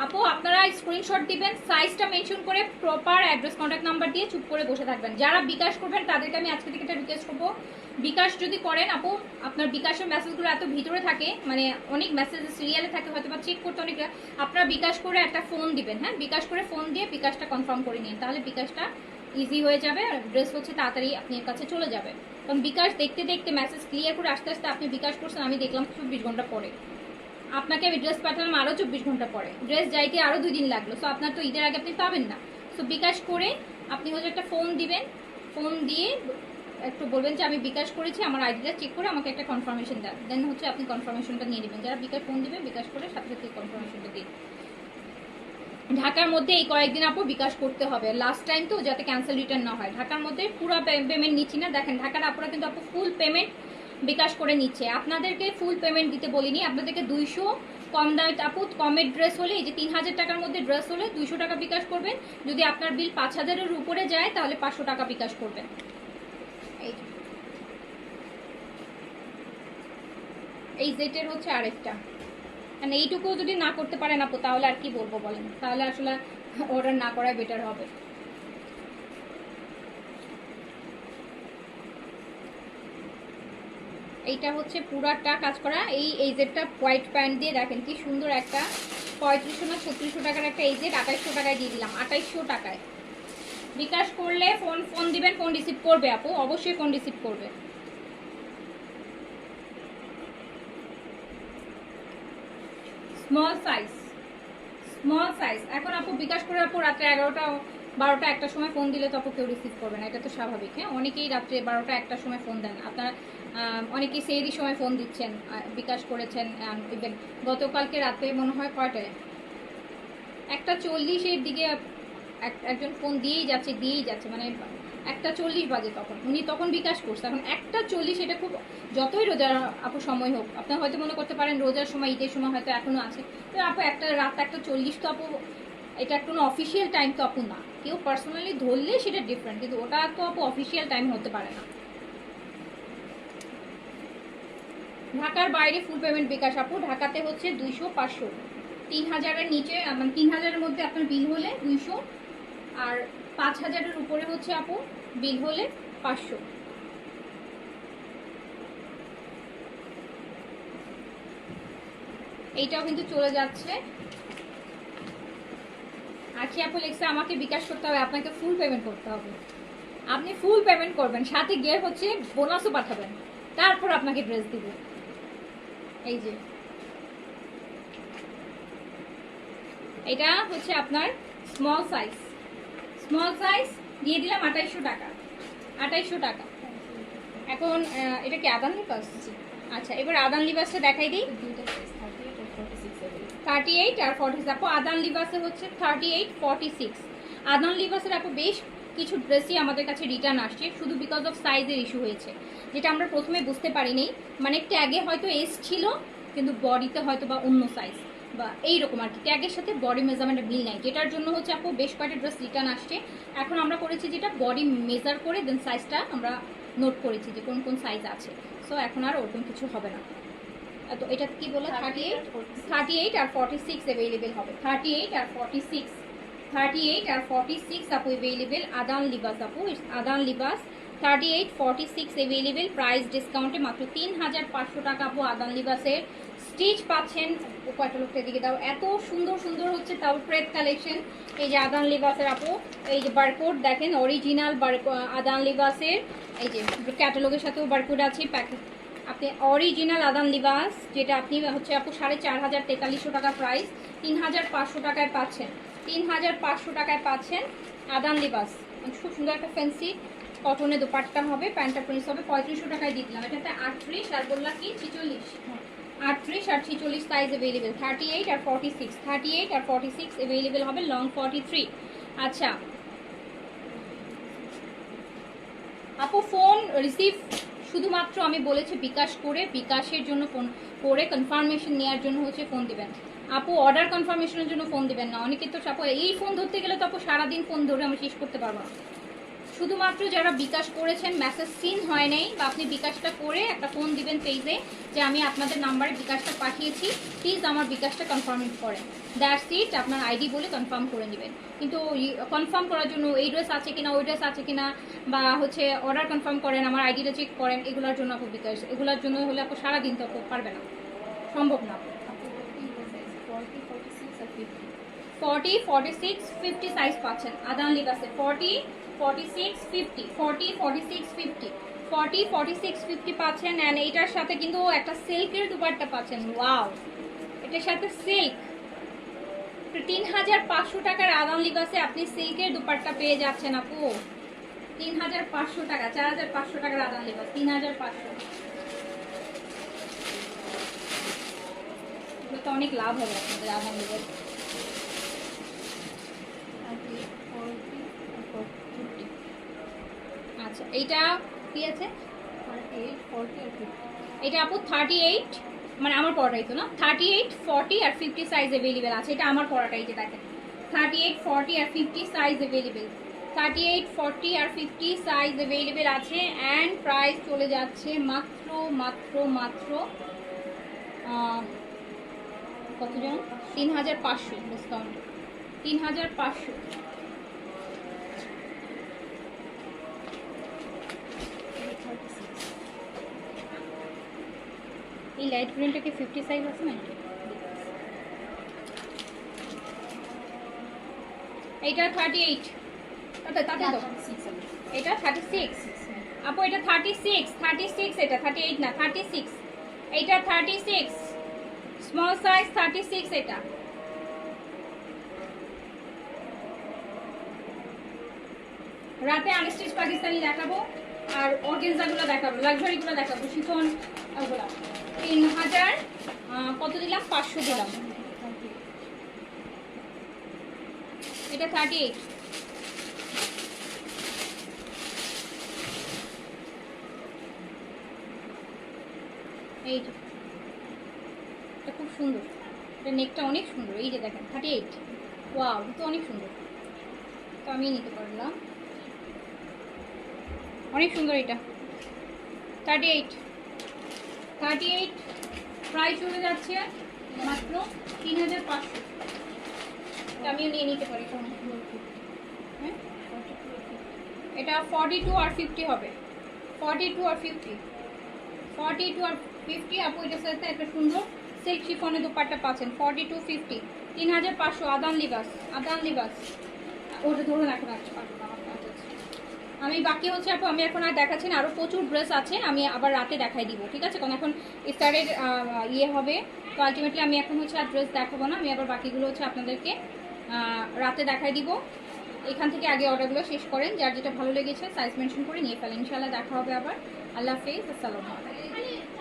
আপু আপনারা স্ক্রিনশট দিবেন, সাইজটা মেনশন করে প্রপার অ্যাড্রেস কন্ট্যাক্ট নাম্বার দিয়ে চুপ করে বসে থাকবেন। যারা বিকাশ করবেন তাদেরকে আমি আজকে থেকে একটা রিকোয়েস্ট করবো, বিকাশ যদি করেন আপু আপনার বিকাশের মেসেজগুলো এত ভিতরে থাকে, মানে অনেক মেসেজ সিরিয়ালে থাকে হয়তো বা চেক করতে অনেকটা, আপনারা বিকাশ করে একটা ফোন দিবেন। হ্যাঁ বিকাশ করে ফোন দিয়ে বিকাশটা কনফার্ম করে নিন, তাহলে বিকাশটা ইজি হয়ে যাবে, ড্রেস হচ্ছে তাড়াতাড়ি আপনার কাছে চলে যাবে। কারণ বিকাশ দেখতে দেখতে মেসেজ ক্লিয়ার করে আস্তে আস্তে আপনি বিকাশ করছেন, আমি দেখলাম 24 ঘন্টা পরে, আপনাকে আমি ড্রেস পাঠালাম আরও 24 ঘন্টা পরে, ড্রেস যাইতে আরও 2 দিন লাগলো। সো আপনার তো ঈদের আগে আপনি পাবেন না। সো বিকাশ করে আপনি হচ্ছে একটা ফোন দিবেন, ফোন দিয়ে একটু বলবেন যে আমি বিকাশ করেছি, আমার আইডিটা চেক করে আমাকে একটা কনফার্মেশন দেন, দেন হচ্ছে আপনি কনফার্মেশনটা নিয়ে নেবেন। যারা বিকাশ ফোন দিবেন বিকাশ করে সাথে সাথে কনফার্মেশনটা দিন। ঢাকার মধ্যে এই কয়েকদিন আপু বিকাশ করতে হবে, লাস্ট টাইম তো যাতে ক্যান্সেল রিটার্ন না হয়। ঢাকার মধ্যে পুরো পেমেন্ট নিচ্ছি না, দেখেন ঢাকার আপুরা কিন্তু আপু ফুল পেমেন্ট বিকাশ করে নিচ্ছে। আপনাদেরকে ফুল পেমেন্ট দিতে বলিনি, আপনাদেরকে 200 কম দামে আপু কমের ড্রেস হলে, এই যে 3000 টাকার মধ্যে ড্রেস হলে 200 টাকা বিকাশ করবেন, যদি আপনার বিল 5000-এর উপরে যায় তাহলে 500 টাকা বিকাশ করবেন। এই জেটের হচ্ছে আরেকটা, মানে এইটুকু যদি না করতে পারেন আপু তাহলে আর কি বলবো বলেন, তাহলে আসলে অর্ডার না করাই বেটার হবে। এইটা হচ্ছে পুরাটা কাজ করা, এই জেটটা হোয়াইট প্যান্ট দিয়ে দেখেন কি সুন্দর একটা 3500 না 3600 টাকার একটা এই জেট 2800 টাকায় দিয়ে দিলাম। 2800 টাকায় বিকাশ করলে ফোন দিবেন, ফোন রিসিভ করবে আপু, অবশ্যই ফোন রিসিভ করবে। স্মল সাইজ এখন আপু বিকাশ করে আপু রাত্রে 11টা 12টা 1টার সময় ফোন দিলে তো আপু কেউ রিসিভ করবে না, এটা তো স্বাভাবিক। হ্যাঁ অনেকেই রাত্রে 12টা 1টার সময় ফোন দেন, আপনারা অনেকেই সেরই সময় ফোন দিচ্ছেন, বিকাশ করেছেন। ইভেন গতকালকে রাতে মনে হয় কয়টায় 1:40-এর দিকে একজন ফোন দিয়েই যাচ্ছে, মানে 1:40 বাজে, তখন বিকাশ করছে। এখন 1:40, এটা খুব, যতই রোজার আপু সময় হোক, আপনারা হয়তো মনে করতে পারেন রোজার সময় ঈদের সময় হয়তো এখনো আছে, তো আপু রাত 1:40 তো আপু এটা কোনো অফিসিয়াল টাইম তো আপু না, কেউ পার্সোনালি ধরলে সেটা ডিফারেন্ট, কিন্তু ওটা তো আপু অফিসিয়াল টাইম হতে পারে না। ঢাকার বাইরে ফুল পেমেন্ট বিকাশ আপু, ঢাকাতে হচ্ছে 200 500, 3000-এর নিচে মানে 3000-এর মধ্যে আপনার বিল হলে 200, আর 5000-এর উপরে হচ্ছে আপু বিল হলে 500। এইটাও কিন্তু চলে যাচ্ছে আখি আপু লিখছে আমাকে বিকাশ করতে হবে, আপনাকে ফুল পেমেন্ট করতে হবে। আপনি ফুল পেমেন্ট করবেন, সাথে গিয়ে হচ্ছে বোনাসও পাঠাবেন, তারপর আপনাকে ড্রেস দিব। এই যে এটা হচ্ছে আপনার স্মল সাইজ, স্মল সাইজ দিয়ে দিলাম 2800 টাকা, 2800 টাকা। এখন এটা কি আদান লিবাস? আচ্ছা, এবার আদান লিবাসটা দেখাই দিই। 38 আর 46 আপু আদান লিবাসে হচ্ছে 38 46। আদান লিবাসের আপু বেশ কিছু ড্রেসই আমাদের কাছে রিটার্ন আসছে, শুধু বিকজ অফ সাইজের ইস্যু হয়েছে, যেটা আমরা প্রথমে বুঝতে পারিনি। মানে ট্যাগে হয়তো এস ছিল কিন্তু বডিতে হয়তো বা অন্য সাইজ বা এইরকম আর কি, ট্যাগের সাথে বডি মেজারমেন্টের মিল নাই, যেটার জন্য হচ্ছে আপু বেশ কয়েকটা ড্রেস রিটার্ন আসছে। এখন আমরা করেছি যেটা বডি মেজার করে দেন সাইজটা আমরা নোট করেছি যে কোন কোন সাইজ আছে। সো এখন আর ওরকম কিছু হবে না। তো এটা কি বলে 38 আর 46 অ্যাভেলেবেল হবে। 38 আর 46, 38 আর 46 আপু অ্যাভেলেবেল। আদান লিবাস আপু, আদান লিবাস 38 46 অ্যাভেলেবেল, প্রাইস ডিসকাউন্টে মাত্র 3500 টাকা আপু আদান লিবাসের স্টিচ পাচ্ছেন। কয়টা লোকটা দিকে দাও, এত সুন্দর সুন্দর হচ্ছে তাও প্রেড কালেকশন। এই যে আদান লিবাসের আপু, এই যে বারকোড দেখেন, অরিজিনাল আদান লিবাসের এই যে ক্যাটালগের সাথেও বারকোড আছে। প্যাকেট আপনি অরিজিনাল আদান লিবাস, যেটা আপনি হচ্ছে আপু 4543 টাকা প্রাইস, 3500 টাকায় পাচ্ছেন, 3500 টাকায় পাচ্ছেন আদান লিবাস। খুব সুন্দর একটা ফ্যান্সি কটনের দোপাট্টা হবে, প্যান্টটা প্রিন্স হবে। 3500 টাকায় দিয়ে দিলাম। এটাতে 38 আর বললাম কি 46, 38 আর 46 সাইজ অ্যাভেলেবেল। 38 আর 46, 38 আর 46 অ্যাভেলেবেল হবে, লং 43। আচ্ছা আপু ফোন রিসিভ শুধুমাত্র আমি বলেছি বিকাশ করে, বিকাশের জন্য ফোন করে কনফার্মেশন নেওয়ার জন্য হচ্ছে ফোন দিবেন আপু, অর্ডার কনফার্মেশনের জন্য ফোন দিবেন না। অনেকে তো আপু এই ফোন ধরতে গেলে তো আপু সারাদিন ফোন ধরে আমি শেষ করতে পারবো না। শুধুমাত্র যারা বিকাশ করেছেন, মেসেজ সিন হয় নাই বা আপনি বিকাশটা করে একটা ফোন দিবেন পেজে যে আমি আপনাদের নাম্বারে বিকাশটা পাঠিয়েছি, প্লিজ আমার বিকাশটা কনফার্ম করেন, দ্যাটস ইট। আপনার আইডি বলে কনফার্ম করে নেবেন। কিন্তু কনফার্ম করার জন্য এই ড্রেস আছে কিনা, ওই ড্রেস আছে কিনা, বা হচ্ছে অর্ডার কনফার্ম করেন, আমার আইডিটা চেক করেন, এগুলোর জন্য আপু বিকাশ, এগুলোর জন্য হলে আপু সারাদিন তো আপু পারবে না, সম্ভব না। 40 46 50 সাইজ পাচ্ছেন আদান লিবাসে। 40 46 50, 40 46 50, 40 46 50 পাচ্ছেন। অ্যান্ড এইটার সাথে কিন্তু একটা সিল্কের দুপাট্টা পাচ্ছেন। ওয়াও, এটার সাথে সিল্ক। 3500 টাকার আদান লিবাসে আপনি সিল্কের দুপাট্টা পেয়ে যাচ্ছেন আপু। 3500 টাকা, 4500 টাকার আদান লিবাস, 3500। এগুলো তো অনেক লাভ হবে আপনাদের আদান লিবাস। আচ্ছা এইটা কি আছে, এটা আপু 38, মানে আমার পড়াটাই তো না, 38 40 আর 50 সাইজ অ্যাভেলেবেল আছে। এটা আমার পড়াটাই যে দেখেন, 38 40 আর 50 সাইজ অ্যাভেলেবেল, 38 40 আর 50 সাইজ অ্যাভেলেবেল আছে। অ্যান্ড প্রাইস চলে যাচ্ছে মাত্র মাত্র মাত্র কত জন, 3500 ডিসকাউন্ট, 3500। এই লাইট গ্রিনটা কি 50 সাইজ আছে না? এইটা 38, তাতে তাতে তো এটা 36 আপু, এটা 36 36, এটা 38 না 36, এইটা 36 স্মল সাইজ 36। এটা রাতে আনস্টিচ পাকিস্তানি দেখাবো আর অর্গেনজাগুলো দেখাবো, লাক্সারিগুলো দেখাবো, শিফন ওগুলো 3000 কত দিলাম, 500 দিলাম। এটা 38, এই যে এটা খুব সুন্দর, এটা নেকটা অনেক সুন্দর, এই যে দেখেন 38। ওয়াও, এটা অনেক সুন্দর, তো আমি নিতে পারলাম, অনেক সুন্দর। এটা 38 38 প্রাইস চলে যাচ্ছে মাত্র 3500। আমিও নিয়ে নিতে পারি। হ্যাঁ, এটা 42 আর 50 হবে, 42 আর 50, 42 আর 50 আপু। এটার সাথে একটা সুন্দর সিল্ক শিফনের দোপাট্টা পাচ্ছেন, 42 50, 3500 আদান লিবাস, আদান লিবাস। ওটা ধরুন এখন আছে। আমি বাকি হচ্ছে আপু আমি এখন আর দেখাচ্ছি না, আরও প্রচুর ড্রেস আছে, আমি আবার রাতে দেখাই দিব, ঠিক আছে? কারণ এখন ইফতারের ইয়ে হবে, তো আলটিমেটলি আমি এখন হচ্ছে আর ড্রেস দেখাবো না, আমি আবার বাকিগুলো হচ্ছে আপনাদেরকে রাতে দেখাই দিব। এখান থেকে আগে অর্ডারগুলো শেষ করেন, যার যেটা ভালো লেগেছে সাইজ মেনশন করে নিয়ে ফেলেন। ইনশাআল্লাহ দেখা হবে আবার। আল্লাহ হাফেজ, আসসালামু আলাইকুম।